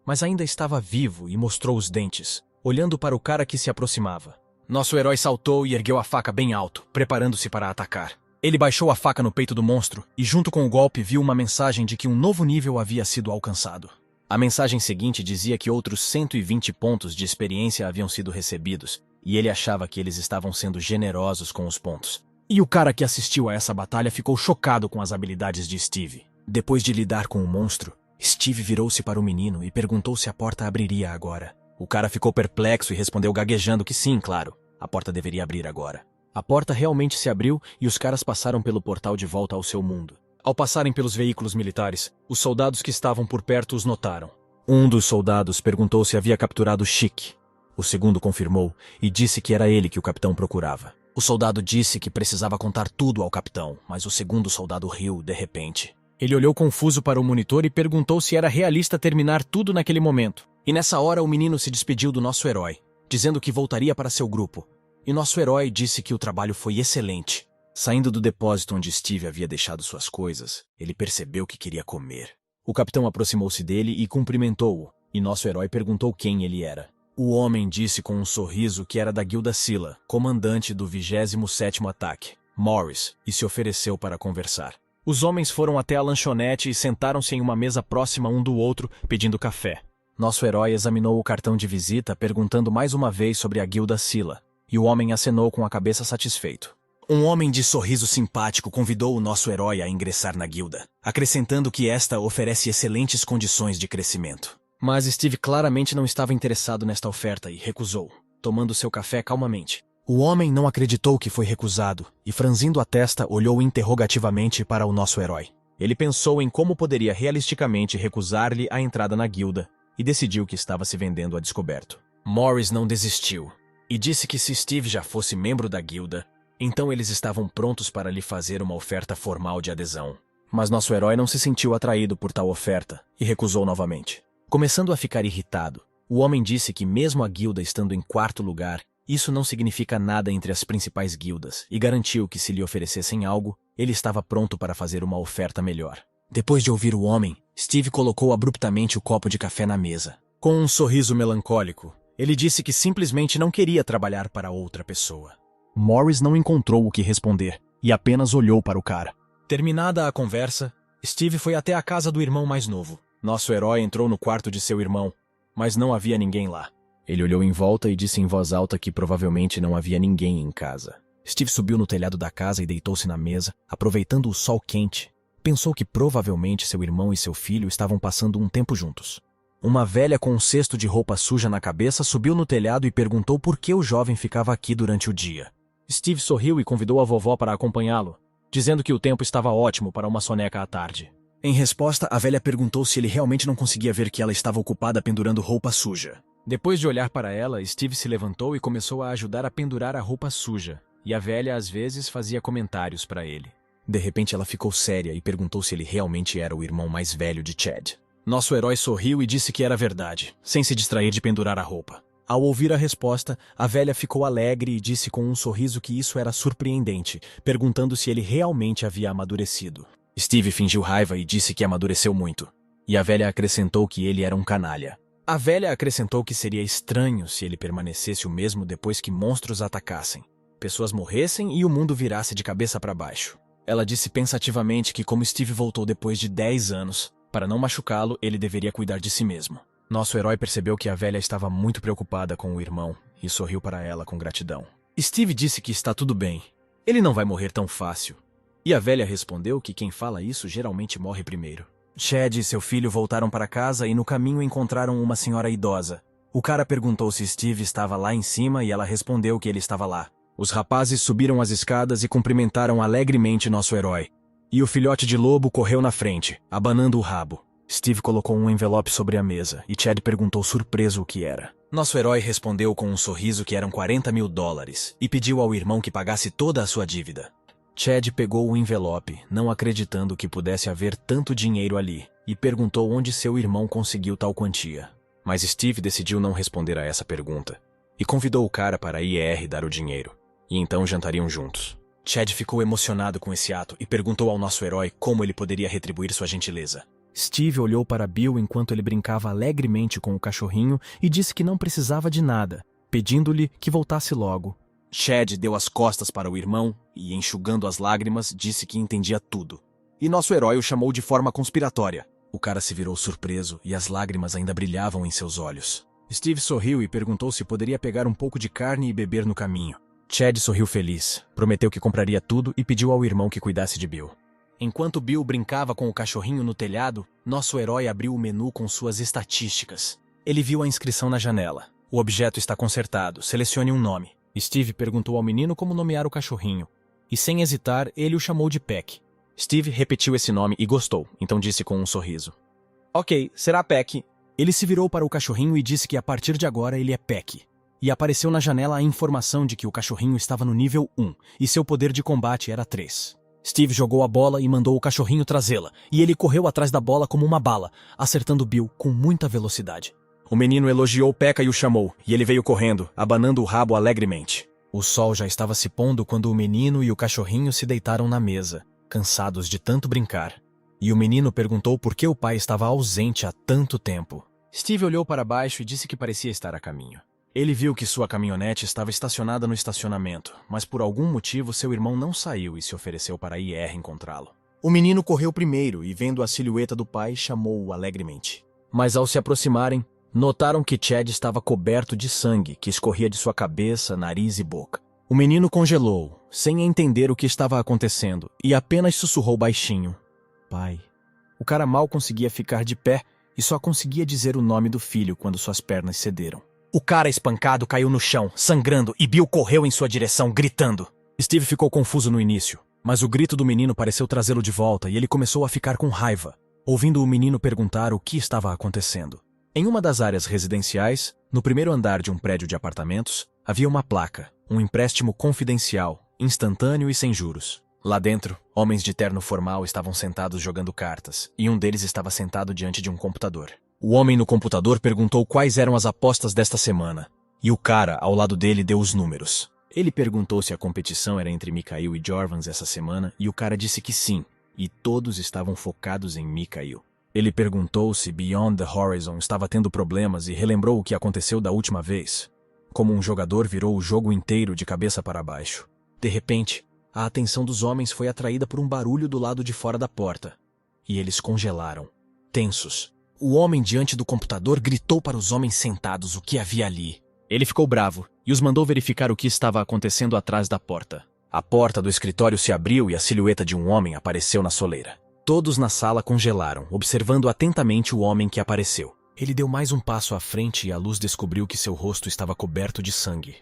mas ainda estava vivo e mostrou os dentes, olhando para o cara que se aproximava. Nosso herói saltou e ergueu a faca bem alto, preparando-se para atacar. Ele baixou a faca no peito do monstro e, junto com o golpe, viu uma mensagem de que um novo nível havia sido alcançado. A mensagem seguinte dizia que outros 120 pontos de experiência haviam sido recebidos, e ele achava que eles estavam sendo generosos com os pontos. E o cara que assistiu a essa batalha ficou chocado com as habilidades de Steve. Depois de lidar com o monstro, Steve virou-se para o menino e perguntou se a porta abriria agora. O cara ficou perplexo e respondeu gaguejando que sim, claro, a porta deveria abrir agora. A porta realmente se abriu e os caras passaram pelo portal de volta ao seu mundo. Ao passarem pelos veículos militares, os soldados que estavam por perto os notaram. Um dos soldados perguntou se havia capturado Chic. O segundo confirmou e disse que era ele que o capitão procurava. O soldado disse que precisava contar tudo ao capitão, mas o segundo soldado riu de repente. Ele olhou confuso para o monitor e perguntou se era realista terminar tudo naquele momento. E nessa hora o menino se despediu do nosso herói, dizendo que voltaria para seu grupo. E nosso herói disse que o trabalho foi excelente. Saindo do depósito onde Steve havia deixado suas coisas, ele percebeu que queria comer. O capitão aproximou-se dele e cumprimentou-o, e nosso herói perguntou quem ele era. O homem disse com um sorriso que era da Guilda Scylla, comandante do 27º ataque, Morris, e se ofereceu para conversar. Os homens foram até a lanchonete e sentaram-se em uma mesa próxima um do outro, pedindo café. Nosso herói examinou o cartão de visita, perguntando mais uma vez sobre a Guilda Scylla, e o homem acenou com a cabeça satisfeito. Um homem de sorriso simpático convidou o nosso herói a ingressar na guilda, acrescentando que esta oferece excelentes condições de crescimento. Mas Steve claramente não estava interessado nesta oferta e recusou, tomando seu café calmamente. O homem não acreditou que foi recusado e, franzindo a testa, olhou interrogativamente para o nosso herói. Ele pensou em como poderia realisticamente recusar-lhe a entrada na guilda e decidiu que estava se vendendo a descoberto. Morris não desistiu e disse que se Steve já fosse membro da guilda, então eles estavam prontos para lhe fazer uma oferta formal de adesão. Mas nosso herói não se sentiu atraído por tal oferta e recusou novamente. Começando a ficar irritado, o homem disse que mesmo a guilda estando em quarto lugar, isso não significa nada entre as principais guildas e garantiu que se lhe oferecessem algo, ele estava pronto para fazer uma oferta melhor. Depois de ouvir o homem, Steve colocou abruptamente o copo de café na mesa. Com um sorriso melancólico, ele disse que simplesmente não queria trabalhar para outra pessoa. Morris não encontrou o que responder e apenas olhou para o cara. Terminada a conversa, Steve foi até a casa do irmão mais novo. Nosso herói entrou no quarto de seu irmão, mas não havia ninguém lá. Ele olhou em volta e disse em voz alta que provavelmente não havia ninguém em casa. Steve subiu no telhado da casa e deitou-se na mesa, aproveitando o sol quente. Pensou que provavelmente seu irmão e seu filho estavam passando um tempo juntos. Uma velha com um cesto de roupa suja na cabeça subiu no telhado e perguntou por que o jovem ficava aqui durante o dia. Steve sorriu e convidou a vovó para acompanhá-lo, dizendo que o tempo estava ótimo para uma soneca à tarde. Em resposta, a velha perguntou se ele realmente não conseguia ver que ela estava ocupada pendurando roupa suja. Depois de olhar para ela, Steve se levantou e começou a ajudar a pendurar a roupa suja, e a velha às vezes fazia comentários para ele. De repente ela ficou séria e perguntou se ele realmente era o irmão mais velho de Chad. Nosso herói sorriu e disse que era verdade, sem se distrair de pendurar a roupa. Ao ouvir a resposta, a velha ficou alegre e disse com um sorriso que isso era surpreendente, perguntando se ele realmente havia amadurecido. Steve fingiu raiva e disse que amadureceu muito. E a velha acrescentou que ele era um canalha. A velha acrescentou que seria estranho se ele permanecesse o mesmo depois que monstros atacassem, pessoas morressem e o mundo virasse de cabeça para baixo. Ela disse pensativamente que como Steve voltou depois de 10 anos, para não machucá-lo, ele deveria cuidar de si mesmo. Nosso herói percebeu que a velha estava muito preocupada com o irmão e sorriu para ela com gratidão. Steve disse que está tudo bem. Ele não vai morrer tão fácil. E a velha respondeu que quem fala isso geralmente morre primeiro. Chad e seu filho voltaram para casa e no caminho encontraram uma senhora idosa. O cara perguntou se Steve estava lá em cima e ela respondeu que ele estava lá. Os rapazes subiram as escadas e cumprimentaram alegremente nosso herói. E o filhote de lobo correu na frente, abanando o rabo. Steve colocou um envelope sobre a mesa e Chad perguntou surpreso o que era. Nosso herói respondeu com um sorriso que eram $40.000 e pediu ao irmão que pagasse toda a sua dívida. Chad pegou o envelope, não acreditando que pudesse haver tanto dinheiro ali, e perguntou onde seu irmão conseguiu tal quantia. Mas Steve decidiu não responder a essa pergunta, e convidou o cara para ir dar o dinheiro, e então jantariam juntos. Chad ficou emocionado com esse ato e perguntou ao nosso herói como ele poderia retribuir sua gentileza. Steve olhou para Bill enquanto ele brincava alegremente com o cachorrinho e disse que não precisava de nada, pedindo-lhe que voltasse logo. Chad deu as costas para o irmão e, enxugando as lágrimas, disse que entendia tudo. E nosso herói o chamou de forma conspiratória. O cara se virou surpreso e as lágrimas ainda brilhavam em seus olhos. Steve sorriu e perguntou se poderia pegar um pouco de carne e beber no caminho. Chad sorriu feliz, prometeu que compraria tudo e pediu ao irmão que cuidasse de Bill. Enquanto Bill brincava com o cachorrinho no telhado, nosso herói abriu o menu com suas estatísticas. Ele viu a inscrição na janela. O objeto está consertado, selecione um nome. Steve perguntou ao menino como nomear o cachorrinho. E sem hesitar, ele o chamou de Peck. Steve repetiu esse nome e gostou, então disse com um sorriso. Ok, será Peck. Ele se virou para o cachorrinho e disse que a partir de agora ele é Peck. E apareceu na janela a informação de que o cachorrinho estava no nível 1 e seu poder de combate era 3. Steve jogou a bola e mandou o cachorrinho trazê-la, e ele correu atrás da bola como uma bala, acertando Bill com muita velocidade. O menino elogiou Pekka e o chamou, e ele veio correndo, abanando o rabo alegremente. O sol já estava se pondo quando o menino e o cachorrinho se deitaram na mesa, cansados de tanto brincar. E o menino perguntou por que o pai estava ausente há tanto tempo. Steve olhou para baixo e disse que parecia estar a caminho. Ele viu que sua caminhonete estava estacionada no estacionamento, mas por algum motivo seu irmão não saiu e se ofereceu para a IR encontrá-lo. O menino correu primeiro e, vendo a silhueta do pai, chamou-o alegremente. Mas ao se aproximarem, notaram que Chad estava coberto de sangue que escorria de sua cabeça, nariz e boca. O menino congelou, sem entender o que estava acontecendo, e apenas sussurrou baixinho. Pai. O cara mal conseguia ficar de pé e só conseguia dizer o nome do filho quando suas pernas cederam. O cara espancado caiu no chão, sangrando, e Bill correu em sua direção, gritando. Steve ficou confuso no início, mas o grito do menino pareceu trazê-lo de volta e ele começou a ficar com raiva, ouvindo o menino perguntar o que estava acontecendo. Em uma das áreas residenciais, no primeiro andar de um prédio de apartamentos, havia uma placa, um empréstimo confidencial, instantâneo e sem juros. Lá dentro, homens de terno formal estavam sentados jogando cartas, e um deles estava sentado diante de um computador. O homem no computador perguntou quais eram as apostas desta semana, e o cara, ao lado dele, deu os números. Ele perguntou se a competição era entre Mikhail e Jorvans essa semana, e o cara disse que sim, e todos estavam focados em Mikhail. Ele perguntou se Beyond the Horizon estava tendo problemas e relembrou o que aconteceu da última vez. Como um jogador virou o jogo inteiro de cabeça para baixo. De repente, a atenção dos homens foi atraída por um barulho do lado de fora da porta, e eles congelaram, tensos. O homem diante do computador gritou para os homens sentados o que havia ali. Ele ficou bravo e os mandou verificar o que estava acontecendo atrás da porta. A porta do escritório se abriu e a silhueta de um homem apareceu na soleira. Todos na sala congelaram, observando atentamente o homem que apareceu. Ele deu mais um passo à frente e a luz descobriu que seu rosto estava coberto de sangue.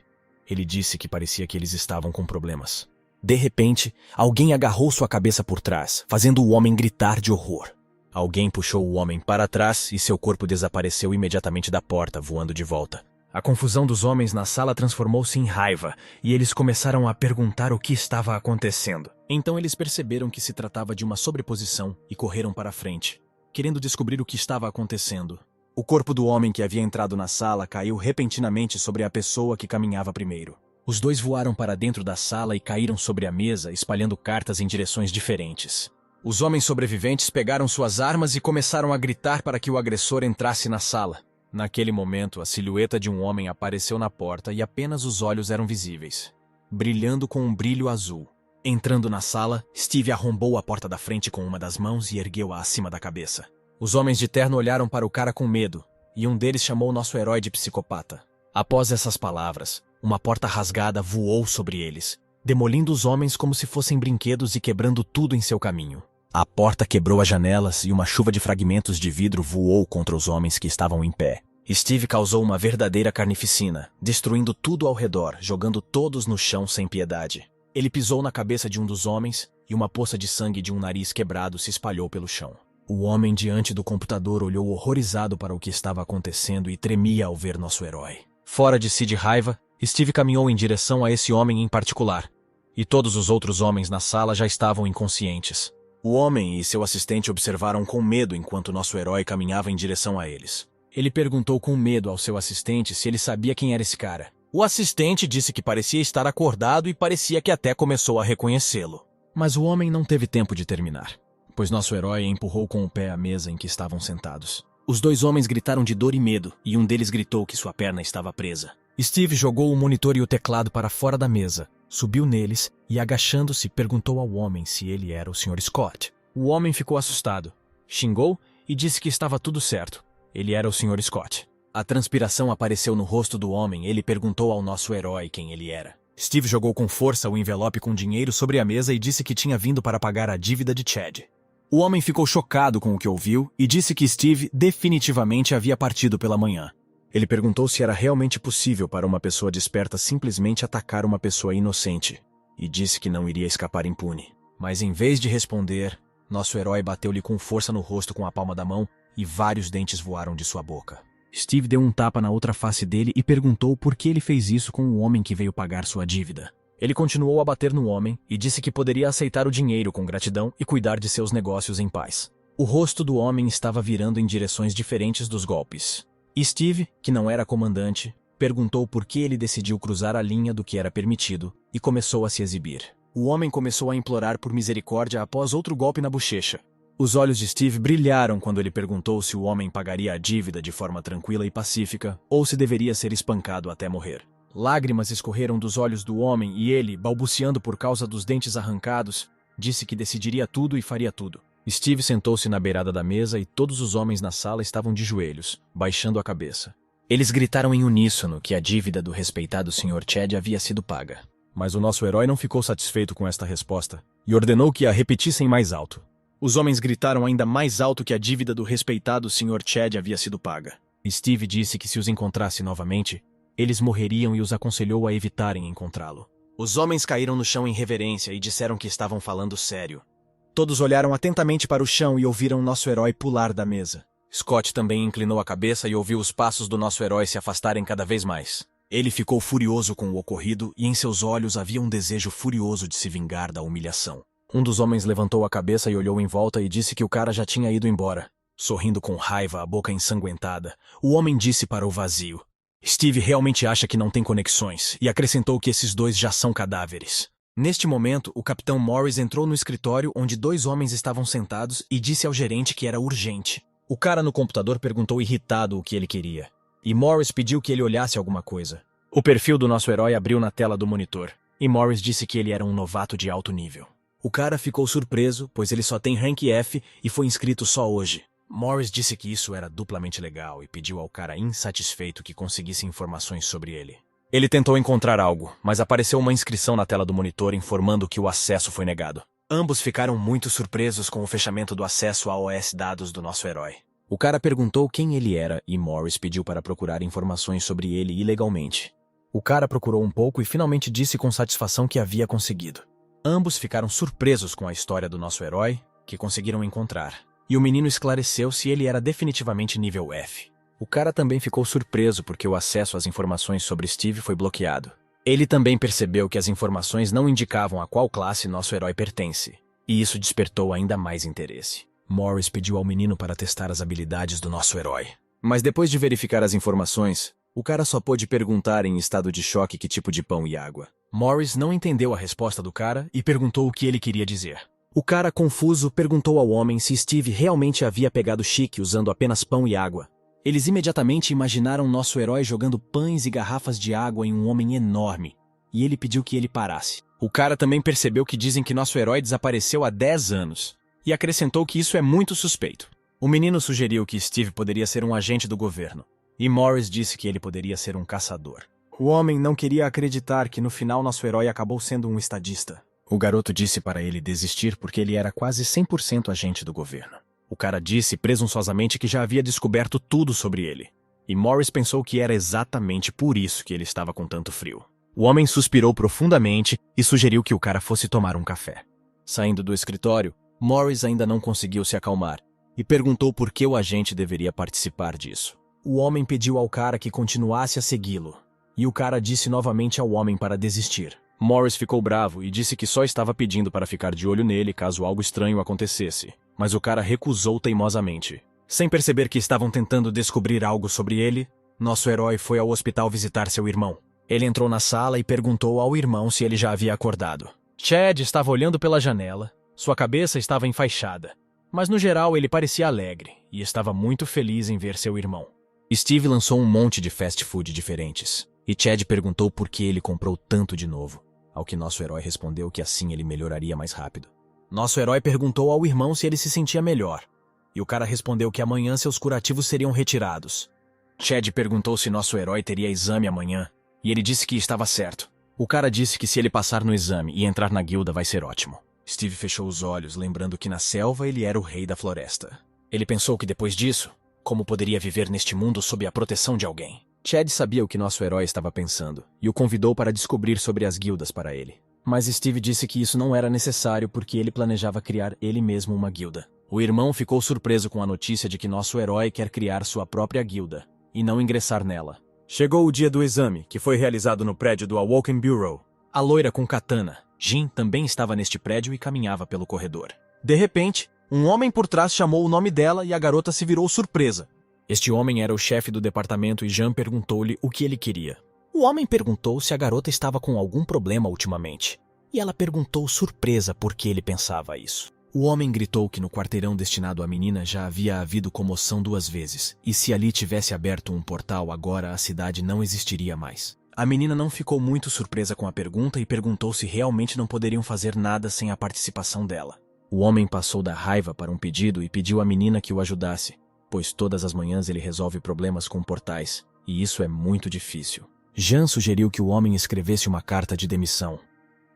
Ele disse que parecia que eles estavam com problemas. De repente, alguém agarrou sua cabeça por trás, fazendo o homem gritar de horror. Alguém puxou o homem para trás e seu corpo desapareceu imediatamente da porta, voando de volta. A confusão dos homens na sala transformou-se em raiva, e eles começaram a perguntar o que estava acontecendo. Então eles perceberam que se tratava de uma sobreposição e correram para a frente, querendo descobrir o que estava acontecendo. O corpo do homem que havia entrado na sala caiu repentinamente sobre a pessoa que caminhava primeiro. Os dois voaram para dentro da sala e caíram sobre a mesa, espalhando cartas em direções diferentes. Os homens sobreviventes pegaram suas armas e começaram a gritar para que o agressor entrasse na sala. Naquele momento, a silhueta de um homem apareceu na porta e apenas os olhos eram visíveis, brilhando com um brilho azul. Entrando na sala, Steve arrombou a porta da frente com uma das mãos e ergueu-a acima da cabeça. Os homens de terno olharam para o cara com medo, e um deles chamou nosso herói de psicopata. Após essas palavras, uma porta rasgada voou sobre eles, demolindo os homens como se fossem brinquedos e quebrando tudo em seu caminho. A porta quebrou as janelas e uma chuva de fragmentos de vidro voou contra os homens que estavam em pé. Steve causou uma verdadeira carnificina, destruindo tudo ao redor, jogando todos no chão sem piedade. Ele pisou na cabeça de um dos homens e uma poça de sangue de um nariz quebrado se espalhou pelo chão. O homem diante do computador olhou horrorizado para o que estava acontecendo e tremia ao ver nosso herói. Fora de si de raiva, Steve caminhou em direção a esse homem em particular, e todos os outros homens na sala já estavam inconscientes. O homem e seu assistente observaram com medo enquanto nosso herói caminhava em direção a eles. Ele perguntou com medo ao seu assistente se ele sabia quem era esse cara. O assistente disse que parecia estar acordado e parecia que até começou a reconhecê-lo. Mas o homem não teve tempo de terminar. pois nosso herói empurrou com o pé a mesa em que estavam sentados. Os dois homens gritaram de dor e medo, e um deles gritou que sua perna estava presa. Steve jogou o monitor e o teclado para fora da mesa, subiu neles e, agachando-se, perguntou ao homem se ele era o Sr. Scott. O homem ficou assustado, xingou e disse que estava tudo certo. Ele era o Sr. Scott. A transpiração apareceu no rosto do homem. Ele perguntou ao nosso herói quem ele era. Steve jogou com força o envelope com dinheiro sobre a mesa e disse que tinha vindo para pagar a dívida de Chad. O homem ficou chocado com o que ouviu e disse que Steve definitivamente havia partido pela manhã. Ele perguntou se era realmente possível para uma pessoa desperta simplesmente atacar uma pessoa inocente e disse que não iria escapar impune. Mas em vez de responder, nosso herói bateu-lhe com força no rosto com a palma da mão e vários dentes voaram de sua boca. Steve deu um tapa na outra face dele e perguntou por que ele fez isso com o homem que veio pagar sua dívida. Ele continuou a bater no homem e disse que poderia aceitar o dinheiro com gratidão e cuidar de seus negócios em paz. O rosto do homem estava virando em direções diferentes dos golpes. Steve, que não era comandante, perguntou por que ele decidiu cruzar a linha do que era permitido e começou a se exibir. O homem começou a implorar por misericórdia após outro golpe na bochecha. Os olhos de Steve brilharam quando ele perguntou se o homem pagaria a dívida de forma tranquila e pacífica ou se deveria ser espancado até morrer. Lágrimas escorreram dos olhos do homem e ele, balbuciando por causa dos dentes arrancados, disse que decidiria tudo e faria tudo. Steve sentou-se na beirada da mesa e todos os homens na sala estavam de joelhos, baixando a cabeça. Eles gritaram em uníssono que a dívida do respeitado Sr. Chad havia sido paga. Mas o nosso herói não ficou satisfeito com esta resposta e ordenou que a repetissem mais alto. Os homens gritaram ainda mais alto que a dívida do respeitado Sr. Chad havia sido paga. Steve disse que se os encontrasse novamente, eles morreriam e os aconselhou a evitarem encontrá-lo. Os homens caíram no chão em reverência e disseram que estavam falando sério. Todos olharam atentamente para o chão e ouviram nosso herói pular da mesa. Scott também inclinou a cabeça e ouviu os passos do nosso herói se afastarem cada vez mais. Ele ficou furioso com o ocorrido e em seus olhos havia um desejo furioso de se vingar da humilhação. Um dos homens levantou a cabeça e olhou em volta e disse que o cara já tinha ido embora. Sorrindo com raiva, a boca ensanguentada, o homem disse para o vazio: Steve realmente acha que não tem conexões, e acrescentou que esses dois já são cadáveres. Neste momento, o Capitão Morris entrou no escritório onde dois homens estavam sentados e disse ao gerente que era urgente. O cara no computador perguntou irritado o que ele queria, e Morris pediu que ele olhasse alguma coisa. O perfil do nosso herói abriu na tela do monitor, e Morris disse que ele era um novato de alto nível. O cara ficou surpreso, pois ele só tem rank F e foi inscrito só hoje. Morris disse que isso era duplamente legal e pediu ao cara insatisfeito que conseguisse informações sobre ele. Ele tentou encontrar algo, mas apareceu uma inscrição na tela do monitor informando que o acesso foi negado. Ambos ficaram muito surpresos com o fechamento do acesso a OS dados do nosso herói. O cara perguntou quem ele era e Morris pediu para procurar informações sobre ele ilegalmente. O cara procurou um pouco e finalmente disse com satisfação que havia conseguido. Ambos ficaram surpresos com a história do nosso herói, que conseguiram encontrar. E o menino esclareceu se ele era definitivamente nível F. O cara também ficou surpreso porque o acesso às informações sobre Steve foi bloqueado. Ele também percebeu que as informações não indicavam a qual classe nosso herói pertence, e isso despertou ainda mais interesse. Morris pediu ao menino para testar as habilidades do nosso herói. Mas depois de verificar as informações, o cara só pôde perguntar em estado de choque que tipo de pão e água. Morris não entendeu a resposta do cara e perguntou o que ele queria dizer. O cara, confuso, perguntou ao homem se Steve realmente havia pegado chique usando apenas pão e água. Eles imediatamente imaginaram nosso herói jogando pães e garrafas de água em um homem enorme, e ele pediu que ele parasse. O cara também percebeu que dizem que nosso herói desapareceu há 10 anos, e acrescentou que isso é muito suspeito. O menino sugeriu que Steve poderia ser um agente do governo, e Morris disse que ele poderia ser um caçador. O homem não queria acreditar que no final nosso herói acabou sendo um estadista. O garoto disse para ele desistir porque ele era quase 100% agente do governo. O cara disse presunçosamente que já havia descoberto tudo sobre ele. E Morris pensou que era exatamente por isso que ele estava com tanto frio. O homem suspirou profundamente e sugeriu que o cara fosse tomar um café. Saindo do escritório, Morris ainda não conseguiu se acalmar e perguntou por que o agente deveria participar disso. O homem pediu ao cara que continuasse a segui-lo. E o cara disse novamente ao homem para desistir. Morris ficou bravo e disse que só estava pedindo para ficar de olho nele caso algo estranho acontecesse, mas o cara recusou teimosamente. Sem perceber que estavam tentando descobrir algo sobre ele, nosso herói foi ao hospital visitar seu irmão. Ele entrou na sala e perguntou ao irmão se ele já havia acordado. Chad estava olhando pela janela, sua cabeça estava enfaixada, Mas no geral ele parecia alegre e estava muito feliz em ver seu irmão. Steve lançou um monte de fast food diferentes, e Chad perguntou por que ele comprou tanto de novo, ao que nosso herói respondeu que assim ele melhoraria mais rápido. Nosso herói perguntou ao irmão se ele se sentia melhor, e o cara respondeu que amanhã seus curativos seriam retirados. Chad perguntou se nosso herói teria exame amanhã, e ele disse que estava certo. O cara disse que se ele passar no exame e entrar na guilda vai ser ótimo. Steve fechou os olhos, lembrando que na selva ele era o rei da floresta. Ele pensou que depois disso, como poderia viver neste mundo sob a proteção de alguém? Chad sabia o que nosso herói estava pensando, e o convidou para descobrir sobre as guildas para ele. Mas Steve disse que isso não era necessário porque ele planejava criar ele mesmo uma guilda. O irmão ficou surpreso com a notícia de que nosso herói quer criar sua própria guilda, e não ingressar nela. Chegou o dia do exame, que foi realizado no prédio do Awoken Bureau. A loira com katana, Jin, também estava neste prédio e caminhava pelo corredor. De repente, um homem por trás chamou o nome dela e a garota se virou surpresa. Este homem era o chefe do departamento e Jean perguntou-lhe o que ele queria. O homem perguntou se a garota estava com algum problema ultimamente, e ela perguntou surpresa por que ele pensava isso. O homem gritou que no quarteirão destinado à menina já havia havido comoção 2 vezes, e se ali tivesse aberto um portal agora a cidade não existiria mais. A menina não ficou muito surpresa com a pergunta e perguntou se realmente não poderiam fazer nada sem a participação dela. O homem passou da raiva para um pedido e pediu à menina que o ajudasse, pois todas as manhãs ele resolve problemas com portais, e isso é muito difícil. Jean sugeriu que o homem escrevesse uma carta de demissão,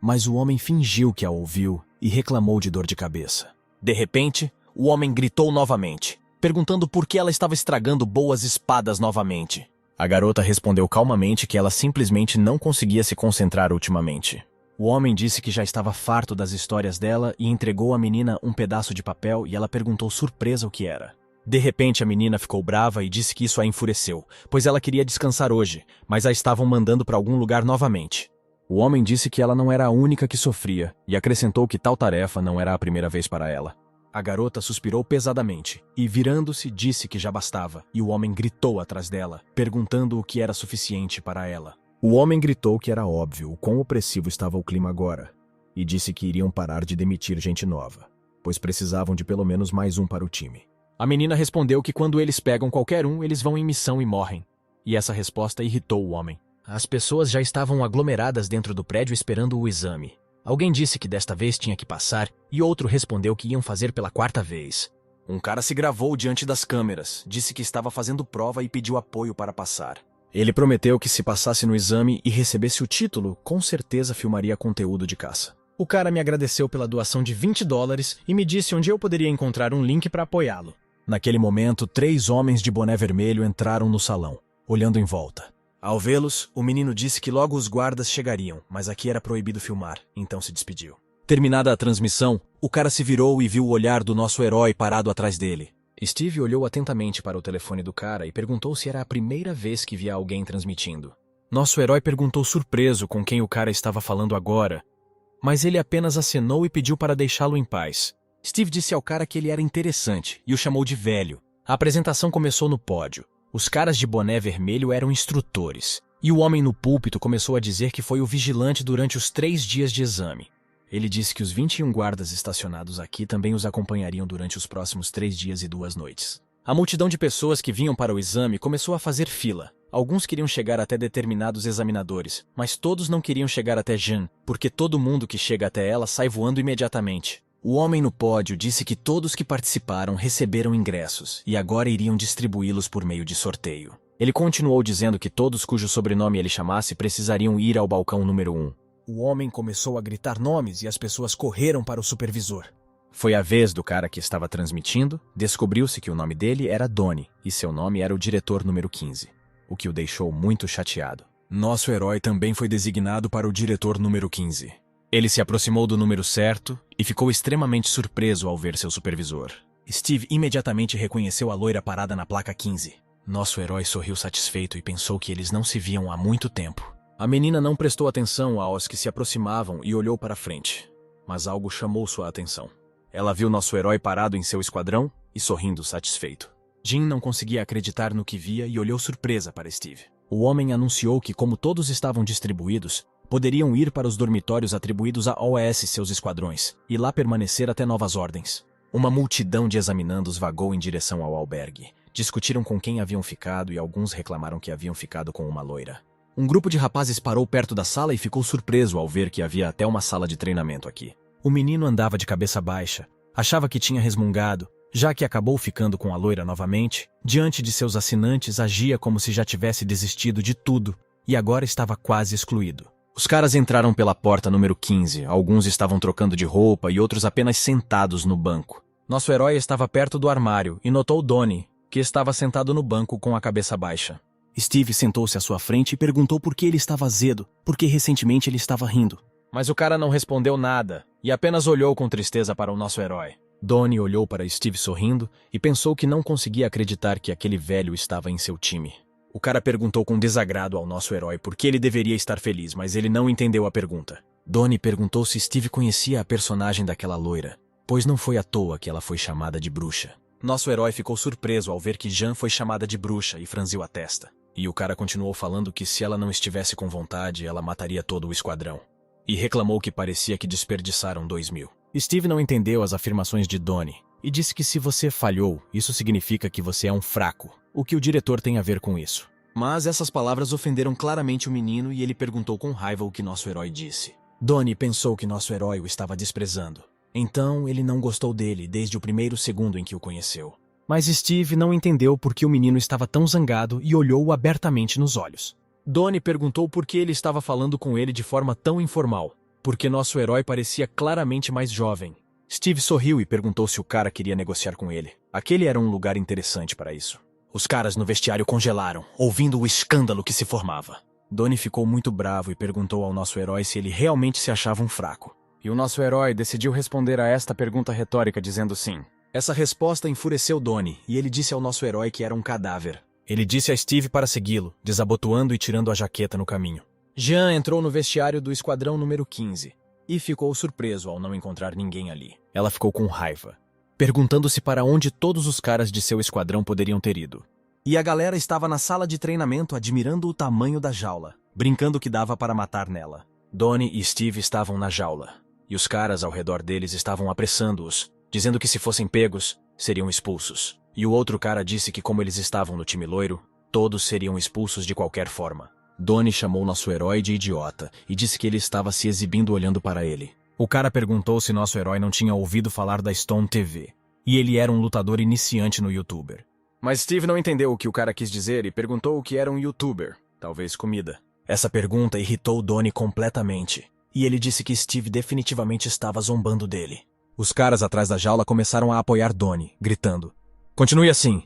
mas o homem fingiu que a ouviu e reclamou de dor de cabeça. De repente, o homem gritou novamente, perguntando por que ela estava estragando boas espadas novamente. A garota respondeu calmamente que ela simplesmente não conseguia se concentrar ultimamente. O homem disse que já estava farto das histórias dela e entregou à menina um pedaço de papel e ela perguntou surpresa o que era. De repente a menina ficou brava e disse que isso a enfureceu, pois ela queria descansar hoje, mas a estavam mandando para algum lugar novamente. O homem disse que ela não era a única que sofria e acrescentou que tal tarefa não era a primeira vez para ela. A garota suspirou pesadamente e, virando-se, disse que já bastava, e o homem gritou atrás dela, perguntando o que era suficiente para ela. O homem gritou que era óbvio o quão opressivo estava o clima agora, e disse que iriam parar de demitir gente nova, pois precisavam de pelo menos mais um para o time. A menina respondeu que quando eles pegam qualquer um, eles vão em missão e morrem, e essa resposta irritou o homem. As pessoas já estavam aglomeradas dentro do prédio esperando o exame. Alguém disse que desta vez tinha que passar, e outro respondeu que iam fazer pela 4ª vez. Um cara se gravou diante das câmeras, disse que estava fazendo prova e pediu apoio para passar. Ele prometeu que se passasse no exame e recebesse o título, com certeza filmaria conteúdo de caça. O cara me agradeceu pela doação de $20 e me disse onde eu poderia encontrar um link para apoiá-lo. Naquele momento, 3 homens de boné vermelho entraram no salão, olhando em volta. Ao vê-los, o menino disse que logo os guardas chegariam, mas aqui era proibido filmar, então se despediu. Terminada a transmissão, o cara se virou e viu o olhar do nosso herói parado atrás dele. Steve olhou atentamente para o telefone do cara e perguntou se era a primeira vez que via alguém transmitindo. Nosso herói perguntou surpreso com quem o cara estava falando agora, mas ele apenas acenou e pediu para deixá-lo em paz. Steve disse ao cara que ele era interessante e o chamou de velho. A apresentação começou no pódio. Os caras de boné vermelho eram instrutores, e o homem no púlpito começou a dizer que foi o vigilante durante os 3 dias de exame. Ele disse que os 21 guardas estacionados aqui também os acompanhariam durante os próximos 3 dias e 2 noites. A multidão de pessoas que vinham para o exame começou a fazer fila. Alguns queriam chegar até determinados examinadores, mas todos não queriam chegar até Jean, porque todo mundo que chega até ela sai voando imediatamente. O homem no pódio disse que todos que participaram receberam ingressos e agora iriam distribuí-los por meio de sorteio. Ele continuou dizendo que todos cujo sobrenome ele chamasse precisariam ir ao balcão número 1. O homem começou a gritar nomes e as pessoas correram para o supervisor. Foi a vez do cara que estava transmitindo, descobriu-se que o nome dele era Donnie e seu nome era o diretor número 15, o que o deixou muito chateado. Nosso herói também foi designado para o diretor número 15. Ele se aproximou do número certo e ficou extremamente surpreso ao ver seu supervisor. Steve imediatamente reconheceu a loira parada na placa 15. Nosso herói sorriu satisfeito e pensou que eles não se viam há muito tempo. A menina não prestou atenção aos que se aproximavam e olhou para frente, mas algo chamou sua atenção. Ela viu nosso herói parado em seu esquadrão e sorrindo satisfeito. Jean não conseguia acreditar no que via e olhou surpresa para Steve. O homem anunciou que, como todos estavam distribuídos, poderiam ir para os dormitórios atribuídos a OS seus esquadrões, e lá permanecer até novas ordens. Uma multidão de examinandos vagou em direção ao albergue. Discutiram com quem haviam ficado e alguns reclamaram que haviam ficado com uma loira. Um grupo de rapazes parou perto da sala e ficou surpreso ao ver que havia até uma sala de treinamento aqui. O menino andava de cabeça baixa, achava que tinha resmungado, já que acabou ficando com a loira novamente. Diante de seus assinantes, agia como se já tivesse desistido de tudo e agora estava quase excluído. Os caras entraram pela porta número 15, alguns estavam trocando de roupa e outros apenas sentados no banco. Nosso herói estava perto do armário e notou Donnie, que estava sentado no banco com a cabeça baixa. Steve sentou-se à sua frente e perguntou por que ele estava azedo, porque recentemente ele estava rindo. Mas o cara não respondeu nada e apenas olhou com tristeza para o nosso herói. Donnie olhou para Steve sorrindo e pensou que não conseguia acreditar que aquele velho estava em seu time. O cara perguntou com desagrado ao nosso herói por que ele deveria estar feliz, mas ele não entendeu a pergunta. Donnie perguntou se Steve conhecia a personagem daquela loira, pois não foi à toa que ela foi chamada de bruxa. Nosso herói ficou surpreso ao ver que Jean foi chamada de bruxa e franziu a testa. E o cara continuou falando que se ela não estivesse com vontade, ela mataria todo o esquadrão. E reclamou que parecia que desperdiçaram 2.000. Steve não entendeu as afirmações de Donnie e disse que se você falhou, isso significa que você é um fraco. O que o diretor tem a ver com isso? Mas essas palavras ofenderam claramente o menino e ele perguntou com raiva o que nosso herói disse. Donnie pensou que nosso herói o estava desprezando. Então, ele não gostou dele desde o primeiro segundo em que o conheceu. Mas Steve não entendeu por que o menino estava tão zangado e olhou-o abertamente nos olhos. Donnie perguntou por que ele estava falando com ele de forma tão informal, porque nosso herói parecia claramente mais jovem. Steve sorriu e perguntou se o cara queria negociar com ele. Aquele era um lugar interessante para isso. Os caras no vestiário congelaram, ouvindo o escândalo que se formava. Donnie ficou muito bravo e perguntou ao nosso herói se ele realmente se achava um fraco. E o nosso herói decidiu responder a esta pergunta retórica dizendo sim. Essa resposta enfureceu Donnie e ele disse ao nosso herói que era um cadáver. Ele disse a Steve para segui-lo, desabotoando e tirando a jaqueta no caminho. Jean entrou no vestiário do esquadrão número 15 e ficou surpreso ao não encontrar ninguém ali. Ela ficou com raiva, perguntando-se para onde todos os caras de seu esquadrão poderiam ter ido. E a galera estava na sala de treinamento admirando o tamanho da jaula, brincando que dava para matar nela. Donnie e Steve estavam na jaula. E os caras ao redor deles estavam apressando-os, dizendo que se fossem pegos, seriam expulsos. E o outro cara disse que como eles estavam no time loiro, todos seriam expulsos de qualquer forma. Donnie chamou nosso herói de idiota e disse que ele estava se exibindo olhando para ele. O cara perguntou se nosso herói não tinha ouvido falar da Stone TV, e ele era um lutador iniciante no YouTuber. Mas Steve não entendeu o que o cara quis dizer e perguntou o que era um YouTuber, talvez comida. Essa pergunta irritou Donnie completamente. E ele disse que Steve definitivamente estava zombando dele. Os caras atrás da jaula começaram a apoiar Donnie, gritando: "Continue assim!"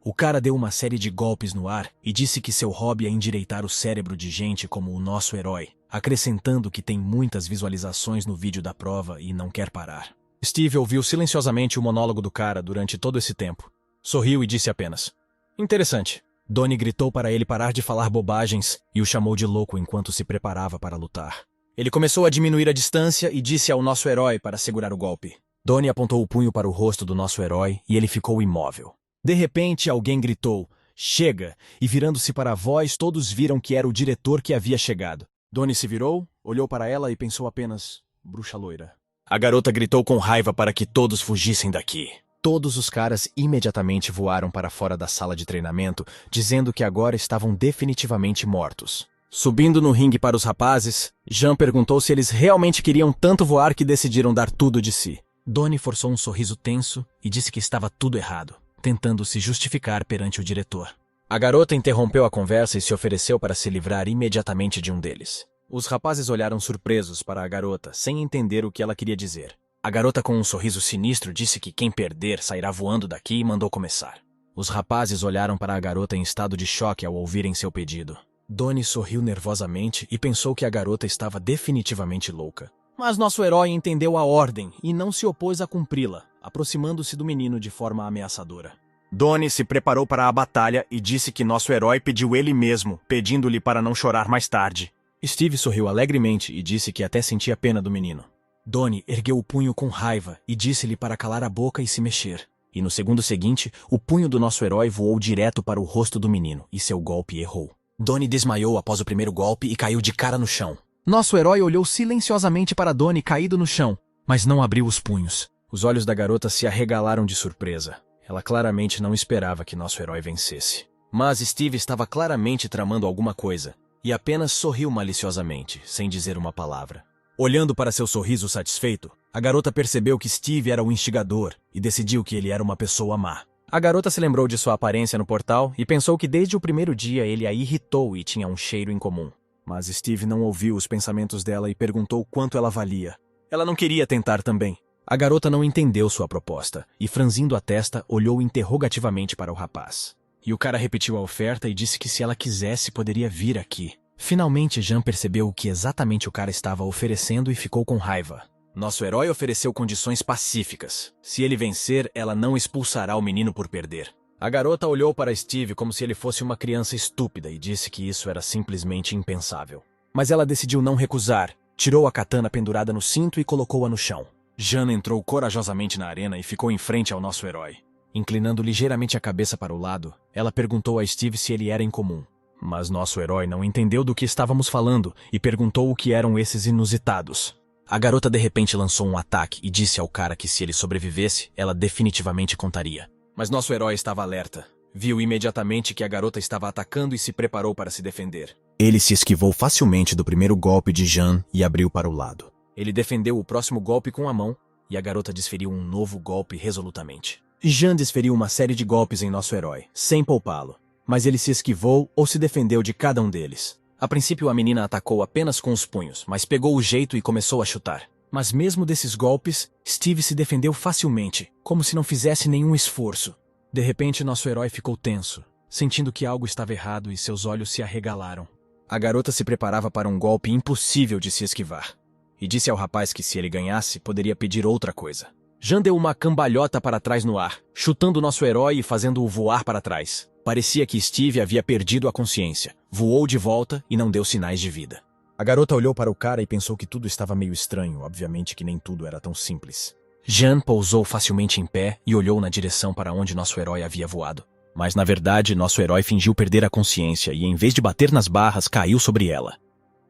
O cara deu uma série de golpes no ar e disse que seu hobby é endireitar o cérebro de gente como o nosso herói, acrescentando que tem muitas visualizações no vídeo da prova e não quer parar. Steve ouviu silenciosamente o monólogo do cara durante todo esse tempo. Sorriu e disse apenas: "Interessante." Donnie gritou para ele parar de falar bobagens e o chamou de louco enquanto se preparava para lutar. Ele começou a diminuir a distância e disse ao nosso herói para segurar o golpe. Donnie apontou o punho para o rosto do nosso herói e ele ficou imóvel. De repente, alguém gritou: "Chega!" E virando-se para a voz, todos viram que era o diretor que havia chegado. Donnie se virou, olhou para ela e pensou apenas: bruxa loira. A garota gritou com raiva para que todos fugissem daqui. Todos os caras imediatamente voaram para fora da sala de treinamento, dizendo que agora estavam definitivamente mortos. Subindo no ringue para os rapazes, Jean perguntou se eles realmente queriam tanto voar que decidiram dar tudo de si. Donnie forçou um sorriso tenso e disse que estava tudo errado, tentando se justificar perante o diretor. A garota interrompeu a conversa e se ofereceu para se livrar imediatamente de um deles. Os rapazes olharam surpresos para a garota, sem entender o que ela queria dizer. A garota, com um sorriso sinistro, disse que quem perder sairá voando daqui e mandou começar. Os rapazes olharam para a garota em estado de choque ao ouvirem seu pedido. Donnie sorriu nervosamente e pensou que a garota estava definitivamente louca. Mas nosso herói entendeu a ordem e não se opôs a cumpri-la, aproximando-se do menino de forma ameaçadora. Donnie se preparou para a batalha e disse que nosso herói pediu ele mesmo, pedindo-lhe para não chorar mais tarde. Steve sorriu alegremente e disse que até sentia pena do menino. Donnie ergueu o punho com raiva e disse-lhe para calar a boca e se mexer. E no segundo seguinte, o punho do nosso herói voou direto para o rosto do menino e seu golpe errou. Donnie desmaiou após o primeiro golpe e caiu de cara no chão. Nosso herói olhou silenciosamente para Donnie caído no chão, mas não abriu os punhos. Os olhos da garota se arregalaram de surpresa. Ela claramente não esperava que nosso herói vencesse. Mas Steve estava claramente tramando alguma coisa, e apenas sorriu maliciosamente, sem dizer uma palavra. Olhando para seu sorriso satisfeito, a garota percebeu que Steve era o instigador e decidiu que ele era uma pessoa má. A garota se lembrou de sua aparência no portal e pensou que desde o primeiro dia ele a irritou e tinha um cheiro incomum. Mas Steve não ouviu os pensamentos dela e perguntou quanto ela valia. Ela não queria tentar também. A garota não entendeu sua proposta e, franzindo a testa, olhou interrogativamente para o rapaz. E o cara repetiu a oferta e disse que se ela quisesse poderia vir aqui. Finalmente, Jean percebeu o que exatamente o cara estava oferecendo e ficou com raiva. Nosso herói ofereceu condições pacíficas. Se ele vencer, ela não expulsará o menino por perder. A garota olhou para Steve como se ele fosse uma criança estúpida e disse que isso era simplesmente impensável. Mas ela decidiu não recusar, tirou a katana pendurada no cinto e colocou-a no chão. Jean entrou corajosamente na arena e ficou em frente ao nosso herói. Inclinando ligeiramente a cabeça para o lado, ela perguntou a Steve se ele era incomum. Mas nosso herói não entendeu do que estávamos falando e perguntou o que eram esses inusitados. A garota de repente lançou um ataque e disse ao cara que se ele sobrevivesse, ela definitivamente contaria. Mas nosso herói estava alerta. Viu imediatamente que a garota estava atacando e se preparou para se defender. Ele se esquivou facilmente do primeiro golpe de Jean e abriu para o lado. Ele defendeu o próximo golpe com a mão e a garota desferiu um novo golpe resolutamente. Jean desferiu uma série de golpes em nosso herói, sem poupá-lo. Mas ele se esquivou ou se defendeu de cada um deles. A princípio a menina atacou apenas com os punhos, mas pegou o jeito e começou a chutar. Mas mesmo desses golpes, Steve se defendeu facilmente, como se não fizesse nenhum esforço. De repente nosso herói ficou tenso, sentindo que algo estava errado e seus olhos se arregalaram. A garota se preparava para um golpe impossível de se esquivar, e disse ao rapaz que se ele ganhasse, poderia pedir outra coisa. Jean deu uma cambalhota para trás no ar, chutando nosso herói e fazendo-o voar para trás. Parecia que Steve havia perdido a consciência, voou de volta e não deu sinais de vida. A garota olhou para o cara e pensou que tudo estava meio estranho, obviamente que nem tudo era tão simples. Jean pousou facilmente em pé e olhou na direção para onde nosso herói havia voado. Mas na verdade, nosso herói fingiu perder a consciência e em vez de bater nas barras, caiu sobre ela.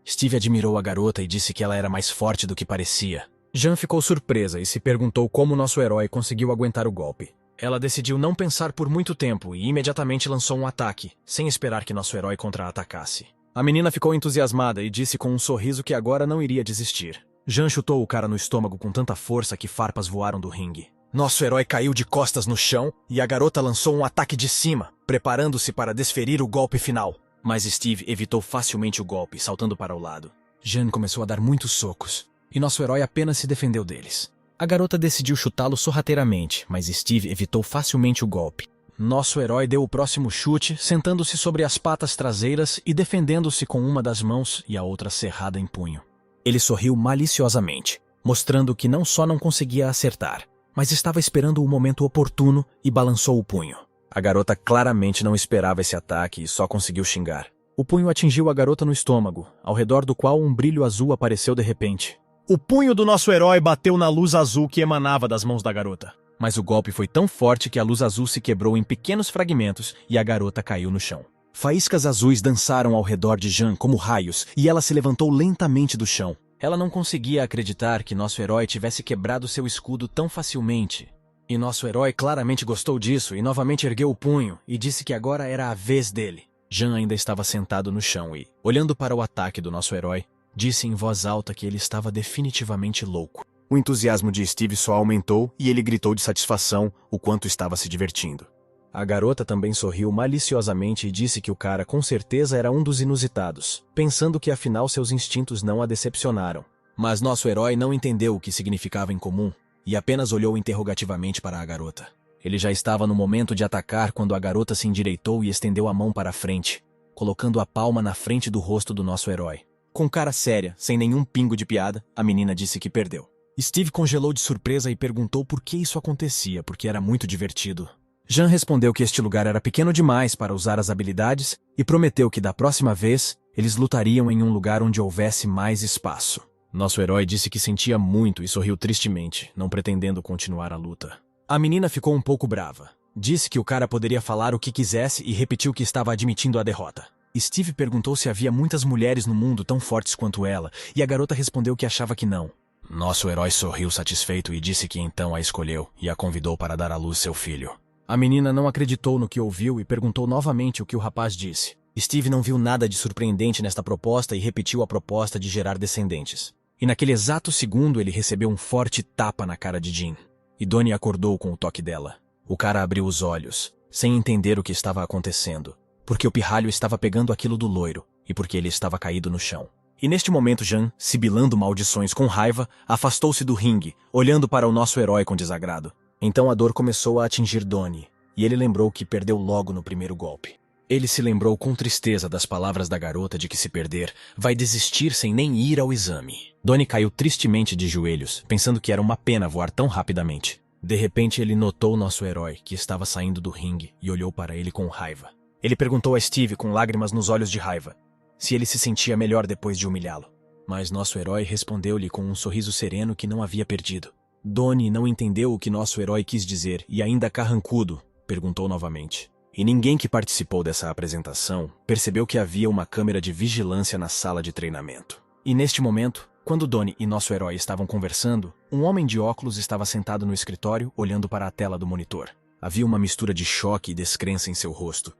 Steve admirou a garota e disse que ela era mais forte do que parecia. Jean ficou surpresa e se perguntou como nosso herói conseguiu aguentar o golpe. Ela decidiu não pensar por muito tempo e imediatamente lançou um ataque, sem esperar que nosso herói contra-atacasse. A menina ficou entusiasmada e disse com um sorriso que agora não iria desistir. Jean chutou o cara no estômago com tanta força que farpas voaram do ringue. Nosso herói caiu de costas no chão e a garota lançou um ataque de cima, preparando-se para desferir o golpe final. Mas Steve evitou facilmente o golpe, saltando para o lado. Jean começou a dar muitos socos, e nosso herói apenas se defendeu deles. A garota decidiu chutá-lo sorrateiramente, mas Steve evitou facilmente o golpe. Nosso herói deu o próximo chute, sentando-se sobre as patas traseiras e defendendo-se com uma das mãos e a outra cerrada em punho. Ele sorriu maliciosamente, mostrando que não só não conseguia acertar, mas estava esperando o momento oportuno e balançou o punho. A garota claramente não esperava esse ataque e só conseguiu xingar. O punho atingiu a garota no estômago, ao redor do qual um brilho azul apareceu de repente. O punho do nosso herói bateu na luz azul que emanava das mãos da garota. Mas o golpe foi tão forte que a luz azul se quebrou em pequenos fragmentos e a garota caiu no chão. Faíscas azuis dançaram ao redor de Jean como raios e ela se levantou lentamente do chão. Ela não conseguia acreditar que nosso herói tivesse quebrado seu escudo tão facilmente. E nosso herói claramente gostou disso e novamente ergueu o punho e disse que agora era a vez dele. Jean ainda estava sentado no chão e, olhando para o ataque do nosso herói, disse em voz alta que ele estava definitivamente louco. O entusiasmo de Steve só aumentou e ele gritou de satisfação o quanto estava se divertindo. A garota também sorriu maliciosamente e disse que o cara com certeza era um dos inusitados, pensando que afinal seus instintos não a decepcionaram. Mas nosso herói não entendeu o que significava incomum e apenas olhou interrogativamente para a garota. Ele já estava no momento de atacar quando a garota se endireitou e estendeu a mão para a frente, colocando a palma na frente do rosto do nosso herói. Com cara séria, sem nenhum pingo de piada, a menina disse que perdeu. Steve congelou de surpresa e perguntou por que isso acontecia, porque era muito divertido. Jean respondeu que este lugar era pequeno demais para usar as habilidades e prometeu que da próxima vez eles lutariam em um lugar onde houvesse mais espaço. Nosso herói disse que sentia muito e sorriu tristemente, não pretendendo continuar a luta. A menina ficou um pouco brava. Disse que o cara poderia falar o que quisesse e repetiu que estava admitindo a derrota. Steve perguntou se havia muitas mulheres no mundo tão fortes quanto ela, e a garota respondeu que achava que não. Nosso herói sorriu satisfeito e disse que então a escolheu e a convidou para dar à luz seu filho. A menina não acreditou no que ouviu e perguntou novamente o que o rapaz disse. Steve não viu nada de surpreendente nesta proposta e repetiu a proposta de gerar descendentes. E naquele exato segundo ele recebeu um forte tapa na cara de Jean. E Donnie acordou com o toque dela. O cara abriu os olhos, sem entender o que estava acontecendo, porque o pirralho estava pegando aquilo do loiro e porque ele estava caído no chão. E neste momento Jean, sibilando maldições com raiva, afastou-se do ringue, olhando para o nosso herói com desagrado. Então a dor começou a atingir Donnie, e ele lembrou que perdeu logo no primeiro golpe. Ele se lembrou com tristeza das palavras da garota de que se perder, vai desistir sem nem ir ao exame. Donnie caiu tristemente de joelhos, pensando que era uma pena voar tão rapidamente. De repente ele notou nosso herói, que estava saindo do ringue, e olhou para ele com raiva. Ele perguntou a Steve, com lágrimas nos olhos de raiva, se ele se sentia melhor depois de humilhá-lo. Mas nosso herói respondeu-lhe com um sorriso sereno que não havia perdido. Donnie não entendeu o que nosso herói quis dizer e ainda carrancudo, perguntou novamente. E ninguém que participou dessa apresentação percebeu que havia uma câmera de vigilância na sala de treinamento. E neste momento, quando Donnie e nosso herói estavam conversando, um homem de óculos estava sentado no escritório olhando para a tela do monitor. Havia uma mistura de choque e descrença em seu rosto.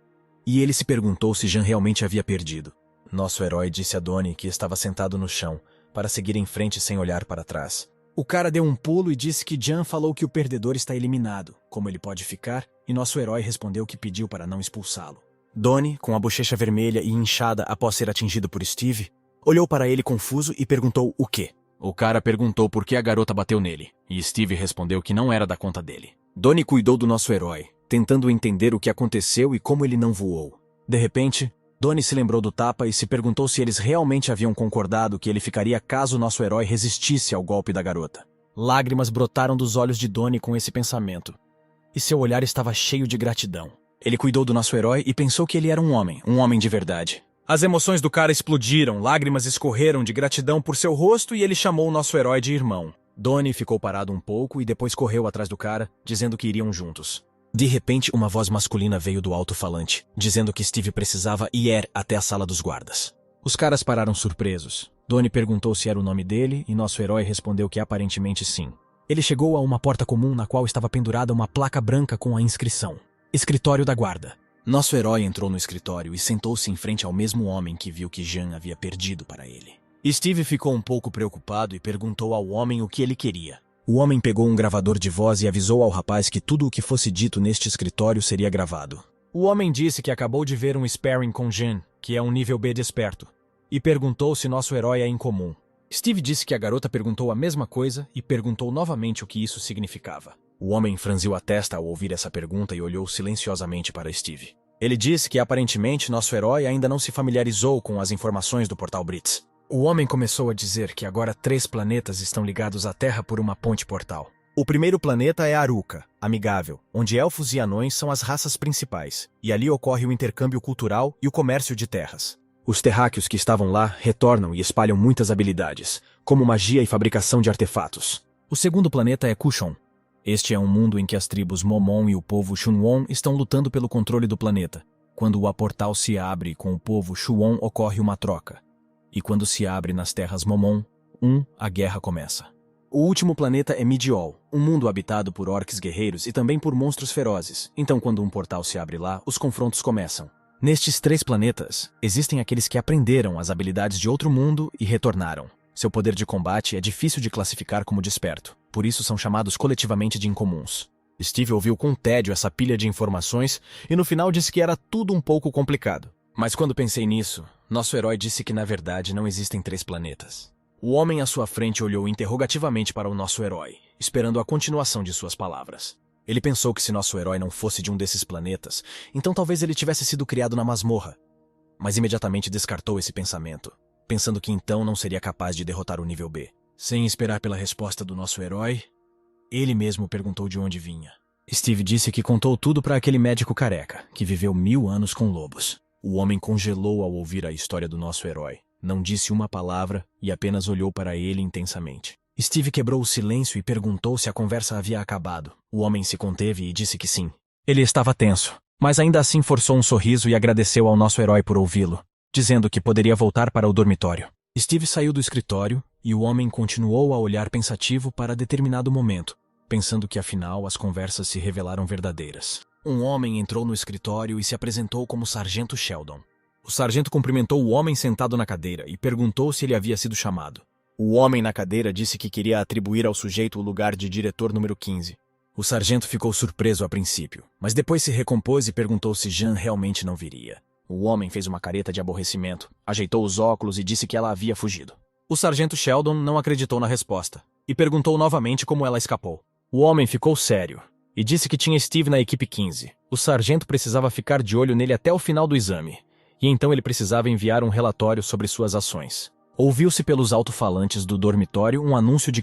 E ele se perguntou se Jean realmente havia perdido. Nosso herói disse a Donnie que estava sentado no chão, para seguir em frente sem olhar para trás. O cara deu um pulo e disse que Jean falou que o perdedor está eliminado, como ele pode ficar, e nosso herói respondeu que pediu para não expulsá-lo. Donnie, com a bochecha vermelha e inchada após ser atingido por Steve, olhou para ele confuso e perguntou o quê. O cara perguntou por que a garota bateu nele, e Steve respondeu que não era da conta dele. Donnie cuidou do nosso herói, tentando entender o que aconteceu e como ele não voou. De repente, Donnie se lembrou do tapa e se perguntou se eles realmente haviam concordado que ele ficaria caso nosso herói resistisse ao golpe da garota. Lágrimas brotaram dos olhos de Donnie com esse pensamento, e seu olhar estava cheio de gratidão. Ele cuidou do nosso herói e pensou que ele era um homem de verdade. As emoções do cara explodiram, lágrimas escorreram de gratidão por seu rosto e ele chamou o nosso herói de irmão. Donnie ficou parado um pouco e depois correu atrás do cara, dizendo que iriam juntos. De repente, uma voz masculina veio do alto-falante, dizendo que Steve precisava ir até a sala dos guardas. Os caras pararam surpresos. Donnie perguntou se era o nome dele e nosso herói respondeu que aparentemente sim. Ele chegou a uma porta comum na qual estava pendurada uma placa branca com a inscrição: Escritório da Guarda. Nosso herói entrou no escritório e sentou-se em frente ao mesmo homem que viu que Jean havia perdido para ele. Steve ficou um pouco preocupado e perguntou ao homem o que ele queria. O homem pegou um gravador de voz e avisou ao rapaz que tudo o que fosse dito neste escritório seria gravado. O homem disse que acabou de ver um sparring com Jean, que é um nível B de esperto, e perguntou se nosso herói é incomum. Steve disse que a garota perguntou a mesma coisa e perguntou novamente o que isso significava. O homem franziu a testa ao ouvir essa pergunta e olhou silenciosamente para Steve. Ele disse que aparentemente nosso herói ainda não se familiarizou com as informações do Portal Brits. O homem começou a dizer que agora 3 planetas estão ligados à Terra por uma ponte portal. O primeiro planeta é Aruka, amigável, onde elfos e anões são as raças principais, e ali ocorre o intercâmbio cultural e o comércio de terras. Os terráqueos que estavam lá retornam e espalham muitas habilidades, como magia e fabricação de artefatos. O segundo planeta é Kushon. Este é um mundo em que as tribos Momon e o povo Shunwon estão lutando pelo controle do planeta. Quando o portal se abre com o povo Shuon, ocorre uma troca. E quando se abre nas terras Momon, a guerra começa. O último planeta é Midiol, um mundo habitado por orcs guerreiros e também por monstros ferozes. Então, quando um portal se abre lá, os confrontos começam. Nestes 3 planetas, existem aqueles que aprenderam as habilidades de outro mundo e retornaram. Seu poder de combate é difícil de classificar como desperto, por isso são chamados coletivamente de incomuns. Steve ouviu com tédio essa pilha de informações e no final disse que era tudo um pouco complicado. Mas quando pensei nisso, nosso herói disse que na verdade não existem 3 planetas. O homem à sua frente olhou interrogativamente para o nosso herói, esperando a continuação de suas palavras. Ele pensou que se nosso herói não fosse de um desses planetas, então talvez ele tivesse sido criado na masmorra. Mas imediatamente descartou esse pensamento, pensando que então não seria capaz de derrotar o nível B. Sem esperar pela resposta do nosso herói, ele mesmo perguntou de onde vinha. Steve disse que contou tudo para aquele médico careca, que viveu 1000 anos com lobos. O homem congelou ao ouvir a história do nosso herói. Não disse uma palavra e apenas olhou para ele intensamente. Steve quebrou o silêncio e perguntou se a conversa havia acabado. O homem se conteve e disse que sim. Ele estava tenso, mas ainda assim forçou um sorriso e agradeceu ao nosso herói por ouvi-lo, dizendo que poderia voltar para o dormitório. Steve saiu do escritório E o homem continuou a olhar pensativo para determinado momento, pensando que afinal as conversas se revelaram verdadeiras. Um homem entrou no escritório e se apresentou como Sargento Sheldon. O sargento cumprimentou o homem sentado na cadeira e perguntou se ele havia sido chamado. O homem na cadeira disse que queria atribuir ao sujeito o lugar de diretor número 15. O sargento ficou surpreso a princípio, mas depois se recompôs e perguntou se Jean realmente não viria. O homem fez uma careta de aborrecimento, ajeitou os óculos e disse que ela havia fugido. O sargento Sheldon não acreditou na resposta e perguntou novamente como ela escapou. O homem ficou sério e disse que tinha Steve na equipe 15. O sargento precisava ficar de olho nele até o final do exame, e então ele precisava enviar um relatório sobre suas ações. Ouviu-se pelos alto-falantes do dormitório um anúncio de